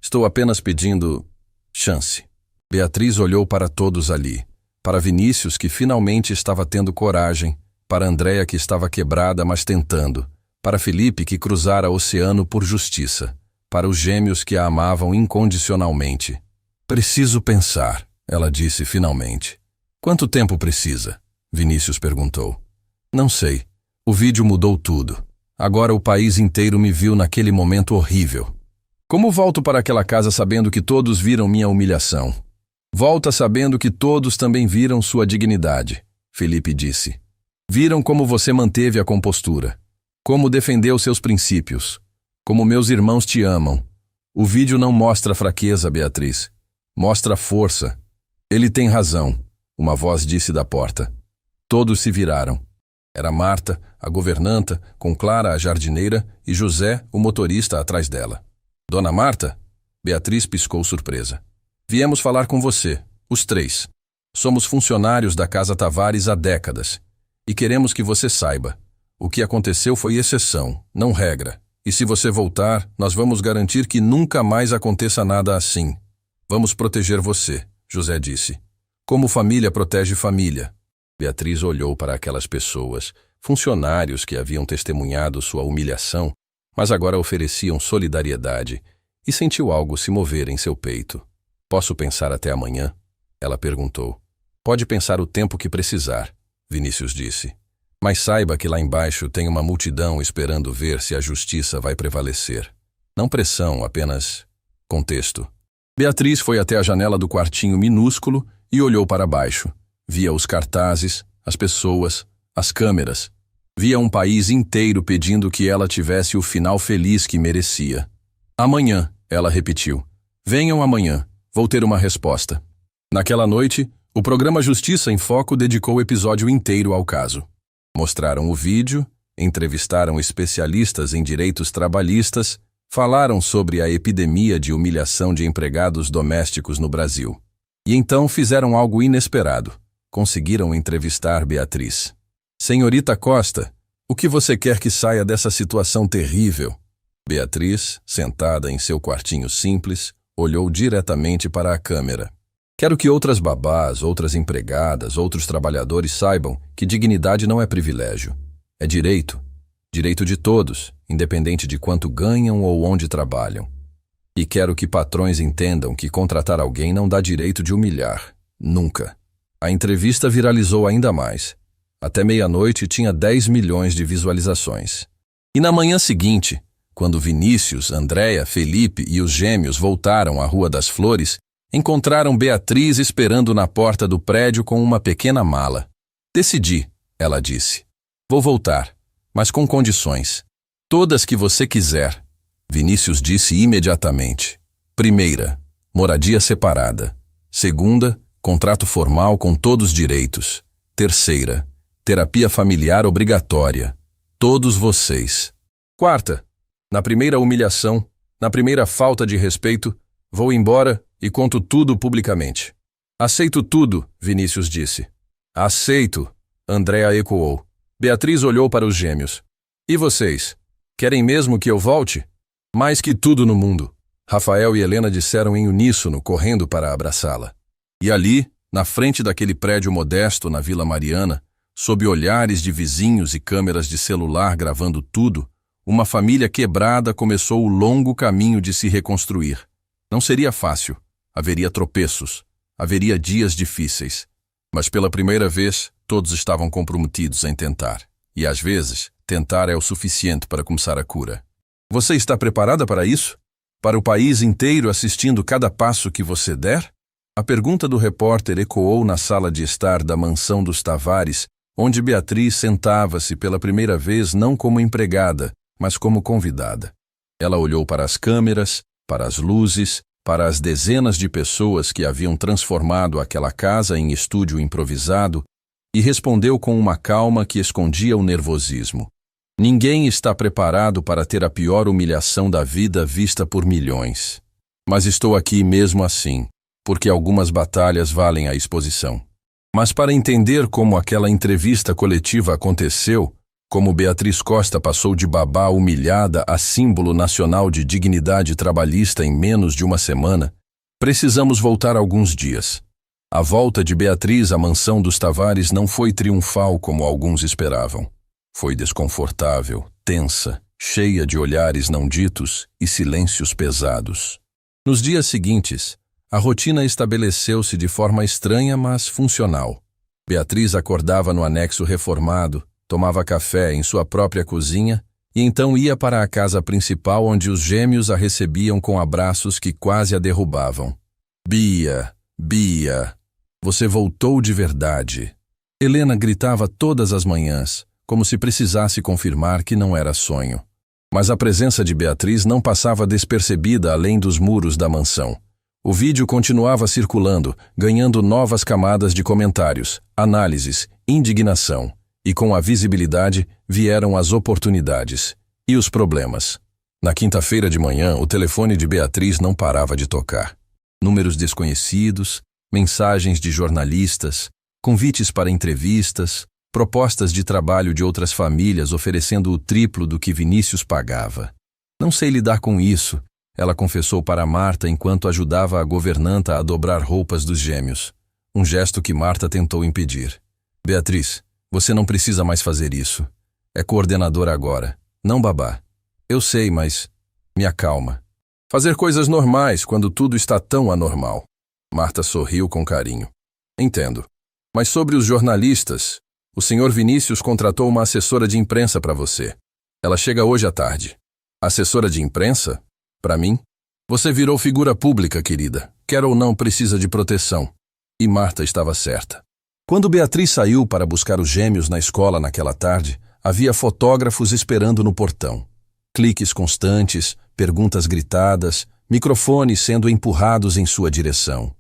Estou apenas pedindo chance. Beatriz olhou para todos ali. Para Vinícius, que finalmente estava tendo coragem. Para Andréa, que estava quebrada, mas tentando. Para Felipe, que cruzara o oceano por justiça. Para os gêmeos que a amavam incondicionalmente. Preciso pensar, ela disse finalmente. Quanto tempo precisa? Vinícius perguntou. Não sei. O vídeo mudou tudo. Agora o país inteiro me viu naquele momento horrível. Como volto para aquela casa sabendo que todos viram minha humilhação? Volta sabendo que todos também viram sua dignidade, Felipe disse. Viram como você manteve a compostura, como defendeu seus princípios, como meus irmãos te amam. O vídeo não mostra fraqueza, Beatriz. Mostra força. Ele tem razão, uma voz disse da porta. Todos se viraram. Era Marta, a governanta, com Clara, a jardineira, e José, o motorista, atrás dela. Dona Marta? Beatriz piscou surpresa. Viemos falar com você, os três. Somos funcionários da Casa Tavares há décadas. E queremos que você saiba. O que aconteceu foi exceção, não regra. E se você voltar, nós vamos garantir que nunca mais aconteça nada assim. Vamos proteger você, José disse. Como família protege família. Beatriz olhou para aquelas pessoas, funcionários que haviam testemunhado sua humilhação, mas agora ofereciam solidariedade, e sentiu algo se mover em seu peito. Posso pensar até amanhã? Ela perguntou. Pode pensar o tempo que precisar, Vinícius disse. Mas saiba que lá embaixo tem uma multidão esperando ver se a justiça vai prevalecer. Não pressão, apenas contexto. Beatriz foi até a janela do quartinho minúsculo e olhou para baixo. Via os cartazes, as pessoas, as câmeras. Via um país inteiro pedindo que ela tivesse o final feliz que merecia. Amanhã, ela repetiu. Venham amanhã, vou ter uma resposta. Naquela noite, o programa Justiça em Foco dedicou o episódio inteiro ao caso. Mostraram o vídeo, entrevistaram especialistas em direitos trabalhistas, falaram sobre a epidemia de humilhação de empregados domésticos no Brasil. E então fizeram algo inesperado. Conseguiram entrevistar Beatriz. Senhorita Costa, o que você quer que saia dessa situação terrível? Beatriz, sentada em seu quartinho simples, olhou diretamente para a câmera. Quero que outras babás, outras empregadas, outros trabalhadores saibam que dignidade não é privilégio. É direito. Direito de todos, independente de quanto ganham ou onde trabalham. E quero que patrões entendam que contratar alguém não dá direito de humilhar. Nunca. A entrevista viralizou ainda mais. Até meia-noite tinha 10 milhões de visualizações. E na manhã seguinte, quando Vinícius, Andréia, Felipe e os gêmeos voltaram à Rua das Flores, encontraram Beatriz esperando na porta do prédio com uma pequena mala. Decidi, ela disse. Vou voltar, mas com condições. Todas que você quiser. Vinícius disse imediatamente. Primeira, moradia separada. Segunda, contrato formal com todos os direitos. Terceira, terapia familiar obrigatória. Todos vocês. Quarta, na primeira humilhação, na primeira falta de respeito, vou embora e conto tudo publicamente. Aceito tudo, Vinícius disse. Aceito, Andréia ecoou. Beatriz olhou para os gêmeos. E vocês? Querem mesmo que eu volte? Mais que tudo no mundo. Rafael e Helena disseram em uníssono, correndo para abraçá-la. E ali, na frente daquele prédio modesto na Vila Mariana, sob olhares de vizinhos e câmeras de celular gravando tudo, uma família quebrada começou o longo caminho de se reconstruir. Não seria fácil. Haveria tropeços. Haveria dias difíceis. Mas pela primeira vez, todos estavam comprometidos em tentar. E às vezes, tentar é o suficiente para começar a cura. Você está preparada para isso? Para o país inteiro assistindo cada passo que você der? A pergunta do repórter ecoou na sala de estar da mansão dos Tavares, onde Beatriz sentava-se pela primeira vez não como empregada, mas como convidada. Ela olhou para as câmeras, para as luzes, para as dezenas de pessoas que haviam transformado aquela casa em estúdio improvisado e respondeu com uma calma que escondia o nervosismo. Ninguém está preparado para ter a pior humilhação da vida vista por milhões. Mas estou aqui mesmo assim, porque algumas batalhas valem a exposição. Mas para entender como aquela entrevista coletiva aconteceu, como Beatriz Costa passou de babá humilhada a símbolo nacional de dignidade trabalhista em menos de uma semana, precisamos voltar alguns dias. A volta de Beatriz à mansão dos Tavares não foi triunfal como alguns esperavam. Foi desconfortável, tensa, cheia de olhares não ditos e silêncios pesados. Nos dias seguintes, a rotina estabeleceu-se de forma estranha, mas funcional. Beatriz acordava no anexo reformado, tomava café em sua própria cozinha e então ia para a casa principal onde os gêmeos a recebiam com abraços que quase a derrubavam. Bia, Bia, você voltou de verdade. Helena gritava todas as manhãs, como se precisasse confirmar que não era sonho. Mas a presença de Beatriz não passava despercebida além dos muros da mansão. O vídeo continuava circulando, ganhando novas camadas de comentários, análises, indignação. E com a visibilidade vieram as oportunidades e os problemas. Na quinta-feira de manhã, o telefone de Beatriz não parava de tocar. Números desconhecidos, mensagens de jornalistas, convites para entrevistas, propostas de trabalho de outras famílias oferecendo o triplo do que Vinícius pagava. Não sei lidar com isso, ela confessou para Marta enquanto ajudava a governanta a dobrar roupas dos gêmeos. Um gesto que Marta tentou impedir. Beatriz, você não precisa mais fazer isso. É coordenadora agora, não babá. Eu sei, mas me acalma. Fazer coisas normais quando tudo está tão anormal. Marta sorriu com carinho. Entendo. Mas sobre os jornalistas, o senhor Vinícius contratou uma assessora de imprensa para você. Ela chega hoje à tarde. Assessora de imprensa? Para mim? Você virou figura pública, querida. Quer ou não, precisa de proteção. E Marta estava certa. Quando Beatriz saiu para buscar os gêmeos na escola naquela tarde, havia fotógrafos esperando no portão. Cliques constantes, perguntas gritadas, microfones sendo empurrados em sua direção.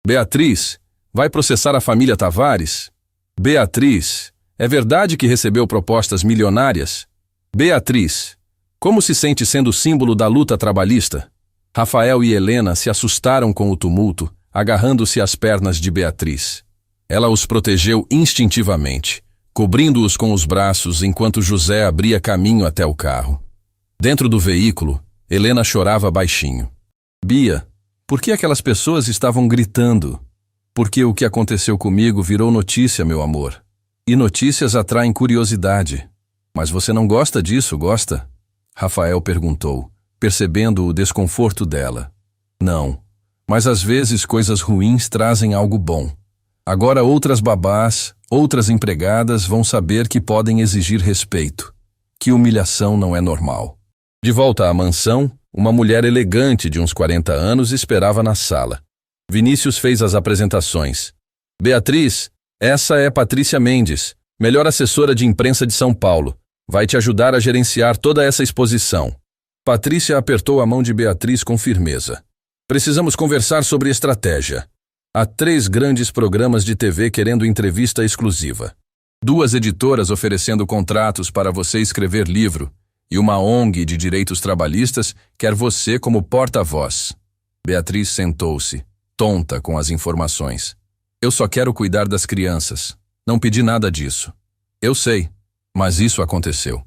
Beatriz, vai processar a família Tavares? Beatriz, é verdade que recebeu propostas milionárias? Beatriz, como se sente sendo símbolo da luta trabalhista? Rafael e Helena se assustaram com o tumulto, agarrando-se às pernas de Beatriz. Ela os protegeu instintivamente, cobrindo-os com os braços enquanto José abria caminho até o carro. Dentro do veículo, Helena chorava baixinho. Bia, por que aquelas pessoas estavam gritando? Porque o que aconteceu comigo virou notícia, meu amor. E notícias atraem curiosidade. Mas você não gosta disso, gosta? Rafael perguntou, percebendo o desconforto dela. Não, mas às vezes coisas ruins trazem algo bom. Agora outras babás, outras empregadas vão saber que podem exigir respeito, que humilhação não é normal. De volta à mansão, uma mulher elegante de uns 40 anos esperava na sala. Vinícius fez as apresentações. Beatriz, essa é Patrícia Mendes, melhor assessora de imprensa de São Paulo. Vai te ajudar a gerenciar toda essa exposição. Patrícia apertou a mão de Beatriz com firmeza. Precisamos conversar sobre estratégia. Há 3 grandes programas de TV querendo entrevista exclusiva. 2 editoras oferecendo contratos para você escrever livro. E uma ONG de direitos trabalhistas quer você como porta-voz. Beatriz sentou-se, tonta com as informações. Eu só quero cuidar das crianças. Não pedi nada disso. Eu sei, mas isso aconteceu.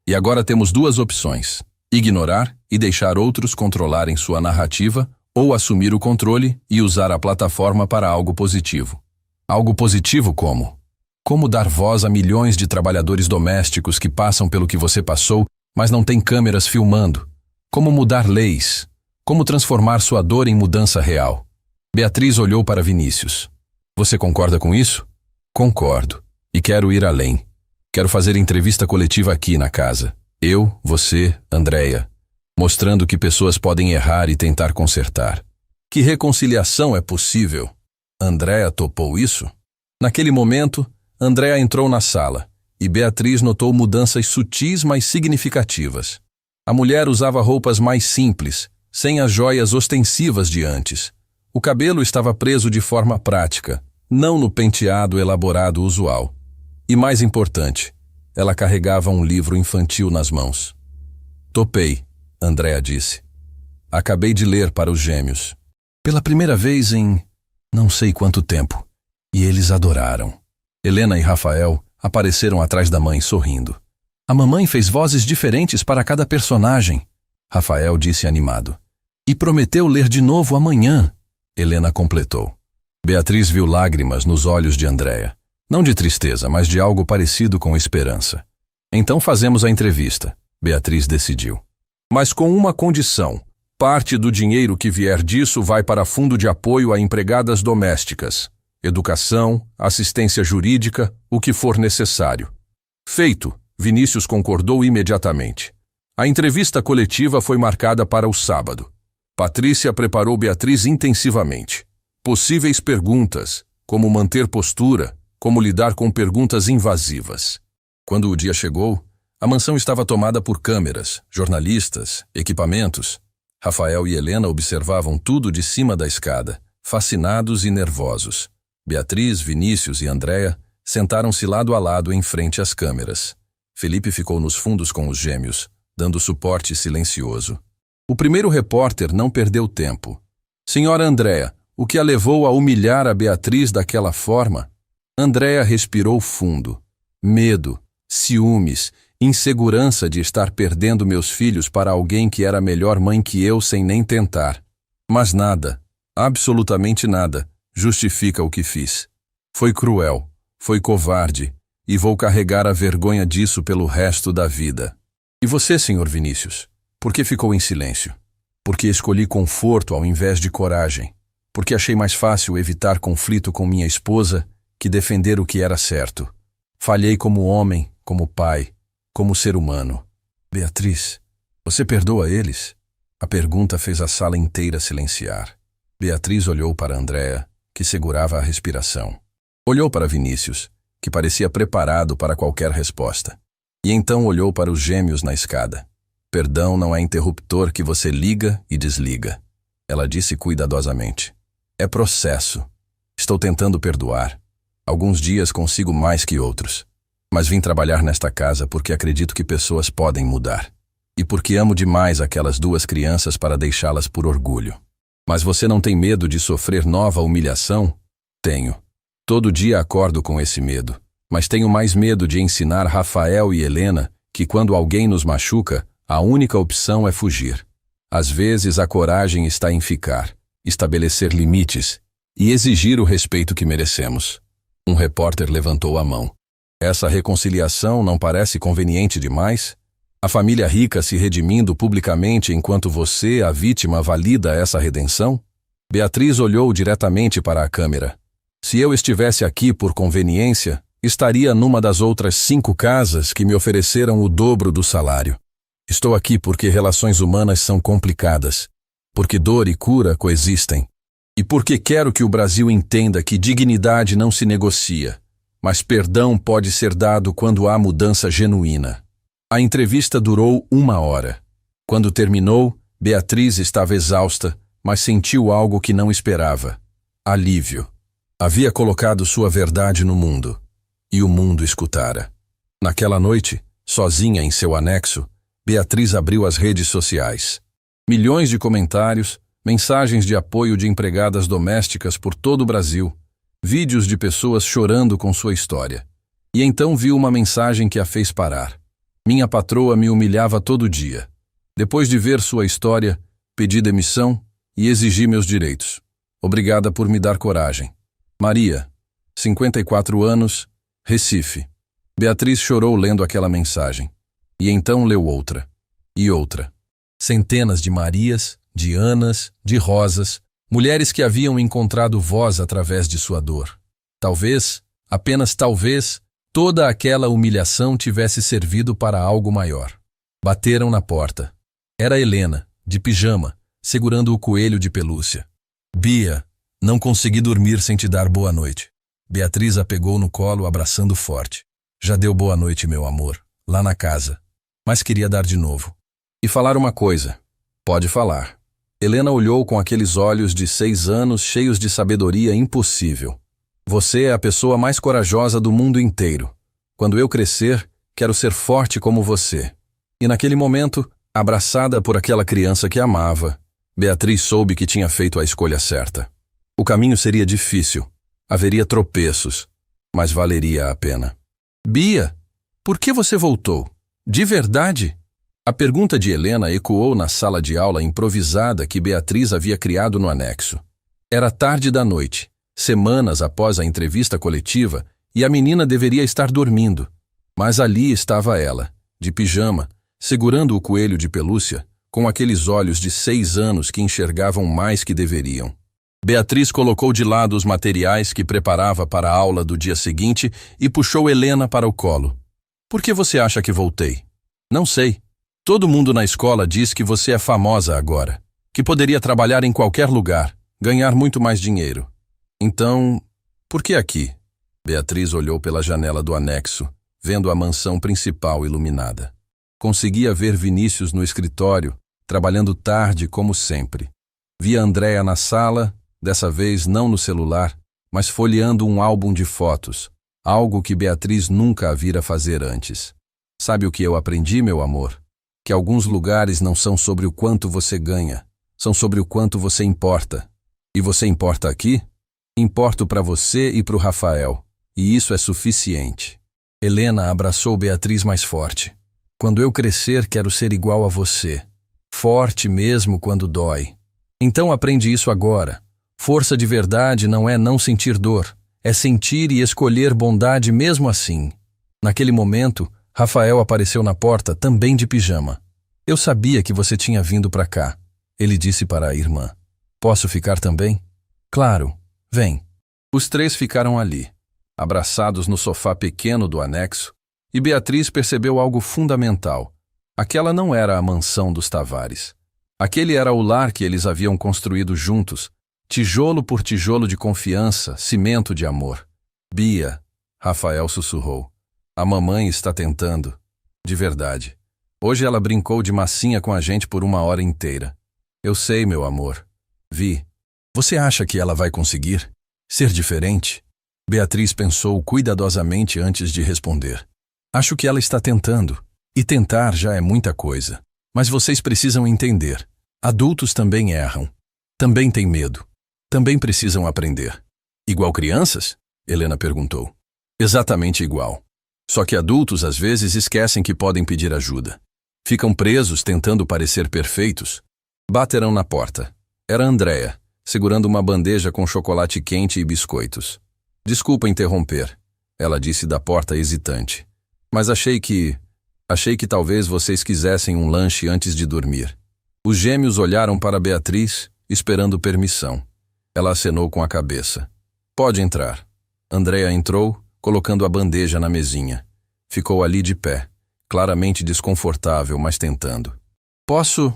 E agora temos 2 opções. Ignorar e deixar outros controlarem sua narrativa ou assumir o controle e usar a plataforma para algo positivo. Algo positivo como? Como dar voz a milhões de trabalhadores domésticos que passam pelo que você passou, mas não tem câmeras filmando. Como mudar leis. Como transformar sua dor em mudança real. Beatriz olhou para Vinícius. Você concorda com isso? Concordo. E quero ir além. Quero fazer entrevista coletiva aqui na casa. Eu, você, Andréia. Mostrando que pessoas podem errar e tentar consertar. Que reconciliação é possível? Andréia topou isso? Naquele momento, Andréia entrou na sala. E Beatriz notou mudanças sutis, mas significativas. A mulher usava roupas mais simples, sem as joias ostensivas de antes. O cabelo estava preso de forma prática, não no penteado elaborado usual. E mais importante, ela carregava um livro infantil nas mãos. Topei, Andréia disse. Acabei de ler para os gêmeos. Pela primeira vez em não sei quanto tempo. E eles adoraram. Helena e Rafael apareceram atrás da mãe sorrindo. A mamãe fez vozes diferentes para cada personagem, Rafael disse animado. E prometeu ler de novo amanhã, Helena completou. Beatriz viu lágrimas nos olhos de Andréia. Não de tristeza, mas de algo parecido com esperança. Então fazemos a entrevista, Beatriz decidiu. Mas com uma condição. Parte do dinheiro que vier disso vai para fundo de apoio a empregadas domésticas. Educação, assistência jurídica, o que for necessário. Feito, Vinícius concordou imediatamente. A entrevista coletiva foi marcada para o sábado. Patrícia preparou Beatriz intensivamente. Possíveis perguntas, como manter postura, como lidar com perguntas invasivas. Quando o dia chegou, a mansão estava tomada por câmeras, jornalistas, equipamentos. Rafael e Helena observavam tudo de cima da escada, fascinados e nervosos. Beatriz, Vinícius e Andréa sentaram-se lado a lado em frente às câmeras. Felipe ficou nos fundos com os gêmeos, dando suporte silencioso. O primeiro repórter não perdeu tempo. Senhora Andréa, o que a levou a humilhar a Beatriz daquela forma? Andréa respirou fundo. Medo, ciúmes, insegurança de estar perdendo meus filhos para alguém que era melhor mãe que eu sem nem tentar. Mas nada, absolutamente nada, justifica o que fiz. Foi cruel, foi covarde, e vou carregar a vergonha disso pelo resto da vida. E você, senhor Vinícius? Por que ficou em silêncio? Porque escolhi conforto ao invés de coragem. Porque achei mais fácil evitar conflito com minha esposa que defender o que era certo. Falhei como homem, como pai, como ser humano. Beatriz, você perdoa eles? A pergunta fez a sala inteira silenciar. Beatriz olhou para Andréa, que segurava a respiração. Olhou para Vinícius, que parecia preparado para qualquer resposta. E então olhou para os gêmeos na escada. Perdão não é interruptor que você liga e desliga. Ela disse cuidadosamente. É processo. Estou tentando perdoar. Alguns dias consigo mais que outros. Mas vim trabalhar nesta casa porque acredito que pessoas podem mudar. E porque amo demais aquelas duas crianças para deixá-las por orgulho. Mas você não tem medo de sofrer nova humilhação? Tenho. Todo dia acordo com esse medo. Mas tenho mais medo de ensinar Rafael e Helena que quando alguém nos machuca, a única opção é fugir. Às vezes a coragem está em ficar, estabelecer limites e exigir o respeito que merecemos. Um repórter levantou a mão. Essa reconciliação não parece conveniente demais? A família rica se redimindo publicamente enquanto você, a vítima, valida essa redenção? Beatriz olhou diretamente para a câmera. Se eu estivesse aqui por conveniência, estaria numa das outras 5 casas que me ofereceram o dobro do salário. Estou aqui porque relações humanas são complicadas, porque dor e cura coexistem, e porque quero que o Brasil entenda que dignidade não se negocia, mas perdão pode ser dado quando há mudança genuína. A entrevista durou 1 hora. Quando terminou, Beatriz estava exausta, mas sentiu algo que não esperava. Alívio. Havia colocado sua verdade no mundo, e o mundo escutara. Naquela noite, sozinha em seu anexo, Beatriz abriu as redes sociais. Milhões de comentários, mensagens de apoio de empregadas domésticas por todo o Brasil, vídeos de pessoas chorando com sua história. E então viu uma mensagem que a fez parar. Minha patroa me humilhava todo dia. Depois de ver sua história, pedi demissão e exigi meus direitos. Obrigada por me dar coragem. Maria, 54 anos, Recife. Beatriz chorou lendo aquela mensagem. E então leu outra. E outra. Centenas de Marias, de Anas, de Rosas, mulheres que haviam encontrado voz através de sua dor. Talvez, apenas talvez, toda aquela humilhação tivesse servido para algo maior. Bateram na porta. Era Helena, de pijama, segurando o coelho de pelúcia. Bia, não consegui dormir sem te dar boa noite. Beatriz a pegou no colo, abraçando forte. Já deu boa noite, meu amor, lá na casa. Mas queria dar de novo. E falar uma coisa. Pode falar. Helena olhou com aqueles olhos de 6 anos cheios de sabedoria impossível. Você é a pessoa mais corajosa do mundo inteiro. Quando eu crescer, quero ser forte como você. E naquele momento, abraçada por aquela criança que amava, Beatriz soube que tinha feito a escolha certa. O caminho seria difícil, haveria tropeços, mas valeria a pena. Bia, por que você voltou? De verdade? A pergunta de Helena ecoou na sala de aula improvisada que Beatriz havia criado no anexo. Era tarde da noite, semanas após a entrevista coletiva, e a menina deveria estar dormindo. Mas ali estava ela, de pijama, segurando o coelho de pelúcia, com aqueles olhos de 6 anos que enxergavam mais que deveriam. Beatriz colocou de lado os materiais que preparava para a aula do dia seguinte e puxou Helena para o colo. Por que você acha que voltei? Não sei. Todo mundo na escola diz que você é famosa agora, que poderia trabalhar em qualquer lugar, ganhar muito mais dinheiro. Então, por que aqui? Beatriz olhou pela janela do anexo, vendo a mansão principal iluminada. Conseguia ver Vinícius no escritório, trabalhando tarde como sempre. Via Andréa na sala, dessa vez não no celular, mas folheando um álbum de fotos, algo que Beatriz nunca a vira fazer antes. Sabe o que eu aprendi, meu amor? Que alguns lugares não são sobre o quanto você ganha, são sobre o quanto você importa. E você importa aqui? Importo para você e para o Rafael, e isso é suficiente. Helena abraçou Beatriz mais forte. Quando eu crescer, quero ser igual a você. Forte mesmo quando dói. Então aprende isso agora. Força de verdade não é não sentir dor, é sentir e escolher bondade mesmo assim. Naquele momento, Rafael apareceu na porta, também de pijama. Eu sabia que você tinha vindo para cá. Ele disse para a irmã. Posso ficar também? Claro, vem. Os três ficaram ali, abraçados no sofá pequeno do anexo, e Beatriz percebeu algo fundamental. Aquela não era a mansão dos Tavares. Aquele era o lar que eles haviam construído juntos, tijolo por tijolo de confiança, cimento de amor. Bia, Rafael sussurrou. A mamãe está tentando. De verdade. Hoje ela brincou de massinha com a gente por 1 hora inteira. Eu sei, meu amor. Vi. Você acha que ela vai conseguir? Ser diferente? Beatriz pensou cuidadosamente antes de responder. Acho que ela está tentando. E tentar já é muita coisa. Mas vocês precisam entender. Adultos também erram. Também têm medo. Também precisam aprender. Igual crianças? Helena perguntou. Exatamente igual. Só que adultos às vezes esquecem que podem pedir ajuda. Ficam presos tentando parecer perfeitos. Bateram na porta. Era Andréa, segurando uma bandeja com chocolate quente e biscoitos. Desculpa interromper, ela disse da porta hesitante. Mas achei que talvez vocês quisessem um lanche antes de dormir. Os gêmeos olharam para Beatriz, esperando permissão. Ela acenou com a cabeça. Pode entrar. Andréa entrou, colocando a bandeja na mesinha. Ficou ali de pé, claramente desconfortável, mas tentando. Posso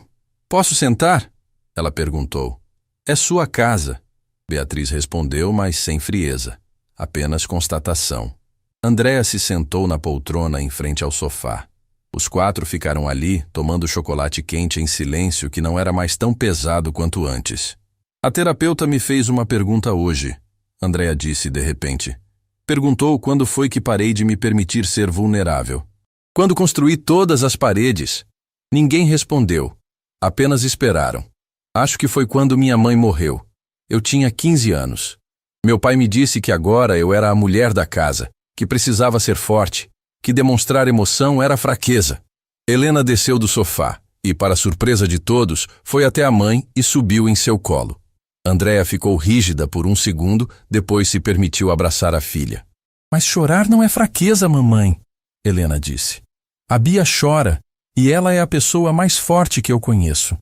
sentar? Ela perguntou. É sua casa. Beatriz respondeu, mas sem frieza. Apenas constatação. Andréa se sentou na poltrona em frente ao sofá. Os 4 ficaram ali, tomando chocolate quente em silêncio que não era mais tão pesado quanto antes. A terapeuta me fez uma pergunta hoje, Andréa disse de repente. Perguntou quando foi que parei de me permitir ser vulnerável. Quando construí todas as paredes. Ninguém respondeu. Apenas esperaram. Acho que foi quando minha mãe morreu. Eu tinha 15 anos. Meu pai me disse que agora eu era a mulher da casa, que precisava ser forte, que demonstrar emoção era fraqueza. Helena desceu do sofá e, para surpresa de todos, foi até a mãe e subiu em seu colo. Andréa ficou rígida por 1 segundo, depois se permitiu abraçar a filha. Mas chorar não é fraqueza, mamãe, Helena disse. A Bia chora, e ela é a pessoa mais forte que eu conheço.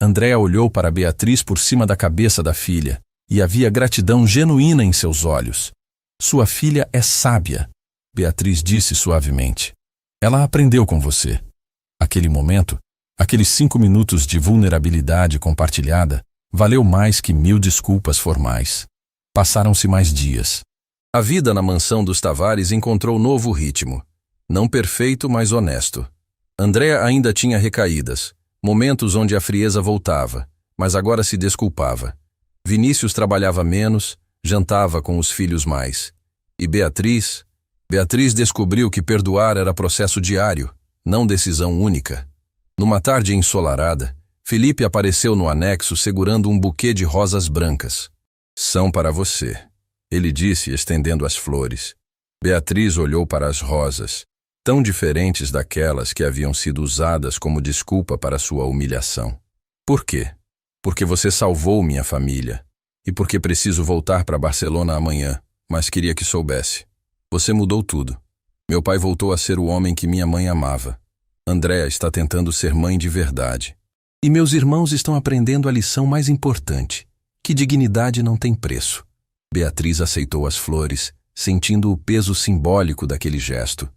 Andréa olhou para Beatriz por cima da cabeça da filha, e havia gratidão genuína em seus olhos. Sua filha é sábia, Beatriz disse suavemente. Ela aprendeu com você. Aquele momento, aqueles 5 minutos de vulnerabilidade compartilhada, valeu mais que 1000 desculpas formais. Passaram-se mais dias. A vida na mansão dos Tavares encontrou novo ritmo. Não perfeito, mas honesto. Andréa ainda tinha recaídas, momentos onde a frieza voltava, mas agora se desculpava. Vinícius trabalhava menos, jantava com os filhos mais. E Beatriz descobriu que perdoar era processo diário, não decisão única. Numa tarde ensolarada, Felipe apareceu no anexo segurando um buquê de rosas brancas. São para você, ele disse, estendendo as flores. Beatriz olhou para as rosas, tão diferentes daquelas que haviam sido usadas como desculpa para sua humilhação. Por quê? Porque você salvou minha família. E porque preciso voltar para Barcelona amanhã, mas queria que soubesse. Você mudou tudo. Meu pai voltou a ser o homem que minha mãe amava. Andréa está tentando ser mãe de verdade. E meus irmãos estão aprendendo a lição mais importante, que dignidade não tem preço. Beatriz aceitou as flores, sentindo o peso simbólico daquele gesto.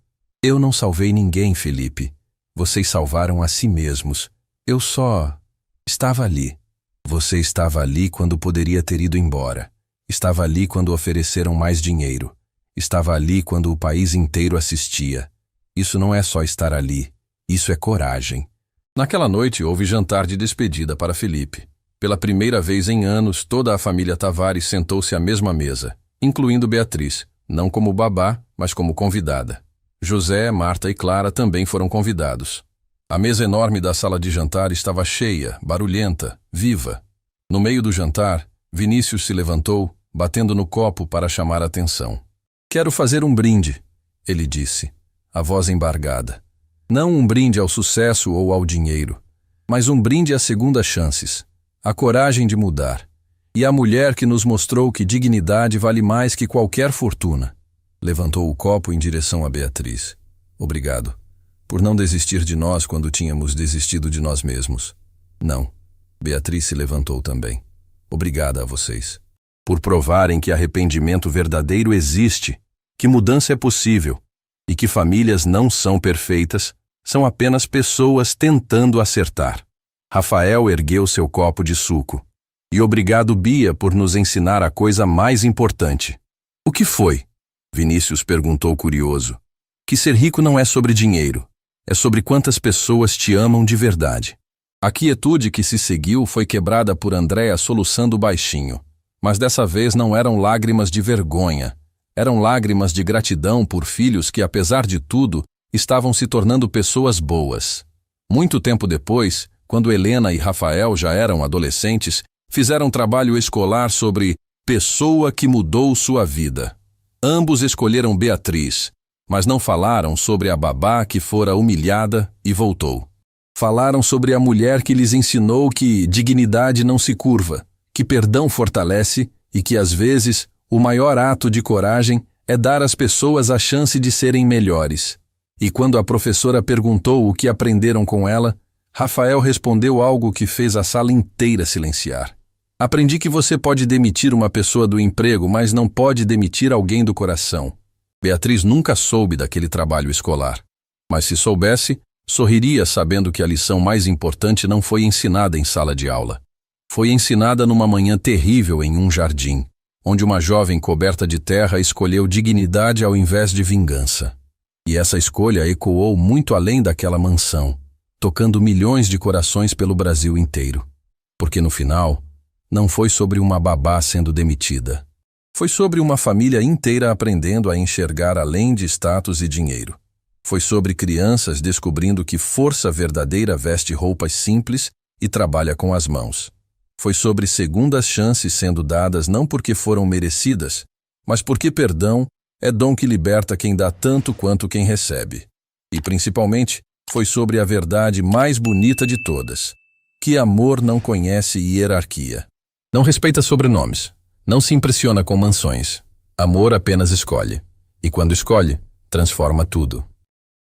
Eu não salvei ninguém, Felipe. Vocês salvaram a si mesmos. Eu só estava ali. Você estava ali quando poderia ter ido embora. Estava ali quando ofereceram mais dinheiro. Estava ali quando o país inteiro assistia. Isso não é só estar ali, isso é coragem. Naquela noite houve jantar de despedida para Felipe. Pela primeira vez em anos, toda a família Tavares sentou-se à mesma mesa, incluindo Beatriz, não como babá, mas como convidada. José, Marta e Clara também foram convidados. A mesa enorme da sala de jantar estava cheia, barulhenta, viva. No meio do jantar, Vinícius se levantou, batendo no copo para chamar a atenção. "Quero fazer um brinde", ele disse, a voz embargada. Não um brinde ao sucesso ou ao dinheiro, mas um brinde às segundas chances, à coragem de mudar, e à mulher que nos mostrou que dignidade vale mais que qualquer fortuna. Levantou o copo em direção a Beatriz. "Obrigado, por não desistir de nós quando tínhamos desistido de nós mesmos." "Não." Beatriz se levantou também. "Obrigada a vocês, por provarem que arrependimento verdadeiro existe, que mudança é possível, e que famílias não são perfeitas, são apenas pessoas tentando acertar." Rafael ergueu seu copo de suco. "E obrigado, Bia, por nos ensinar a coisa mais importante." "O que foi?" Vinícius perguntou curioso. "Que ser rico não é sobre dinheiro, é sobre quantas pessoas te amam de verdade." A quietude que se seguiu foi quebrada por Andréa soluçando baixinho. Mas dessa vez não eram lágrimas de vergonha. Eram lágrimas de gratidão por filhos que, apesar de tudo, estavam se tornando pessoas boas. Muito tempo depois, quando Helena e Rafael já eram adolescentes, fizeram trabalho escolar sobre pessoa que mudou sua vida. Ambos escolheram Beatriz, mas não falaram sobre a babá que fora humilhada e voltou. Falaram sobre a mulher que lhes ensinou que dignidade não se curva, que perdão fortalece e que, às vezes, o maior ato de coragem é dar às pessoas a chance de serem melhores. E quando a professora perguntou o que aprenderam com ela, Rafael respondeu algo que fez a sala inteira silenciar. "Aprendi que você pode demitir uma pessoa do emprego, mas não pode demitir alguém do coração." Beatriz nunca soube daquele trabalho escolar, mas se soubesse, sorriria sabendo que a lição mais importante não foi ensinada em sala de aula. Foi ensinada numa manhã terrível em um jardim, onde uma jovem coberta de terra escolheu dignidade ao invés de vingança. E essa escolha ecoou muito além daquela mansão, tocando milhões de corações pelo Brasil inteiro. Porque no final, não foi sobre uma babá sendo demitida. Foi sobre uma família inteira aprendendo a enxergar além de status e dinheiro. Foi sobre crianças descobrindo que força verdadeira veste roupas simples e trabalha com as mãos. Foi sobre segundas chances sendo dadas não porque foram merecidas, mas porque perdão é dom que liberta quem dá tanto quanto quem recebe. E principalmente, foi sobre a verdade mais bonita de todas, que amor não conhece hierarquia. Não respeita sobrenomes, não se impressiona com mansões. Amor apenas escolhe, e quando escolhe, transforma tudo.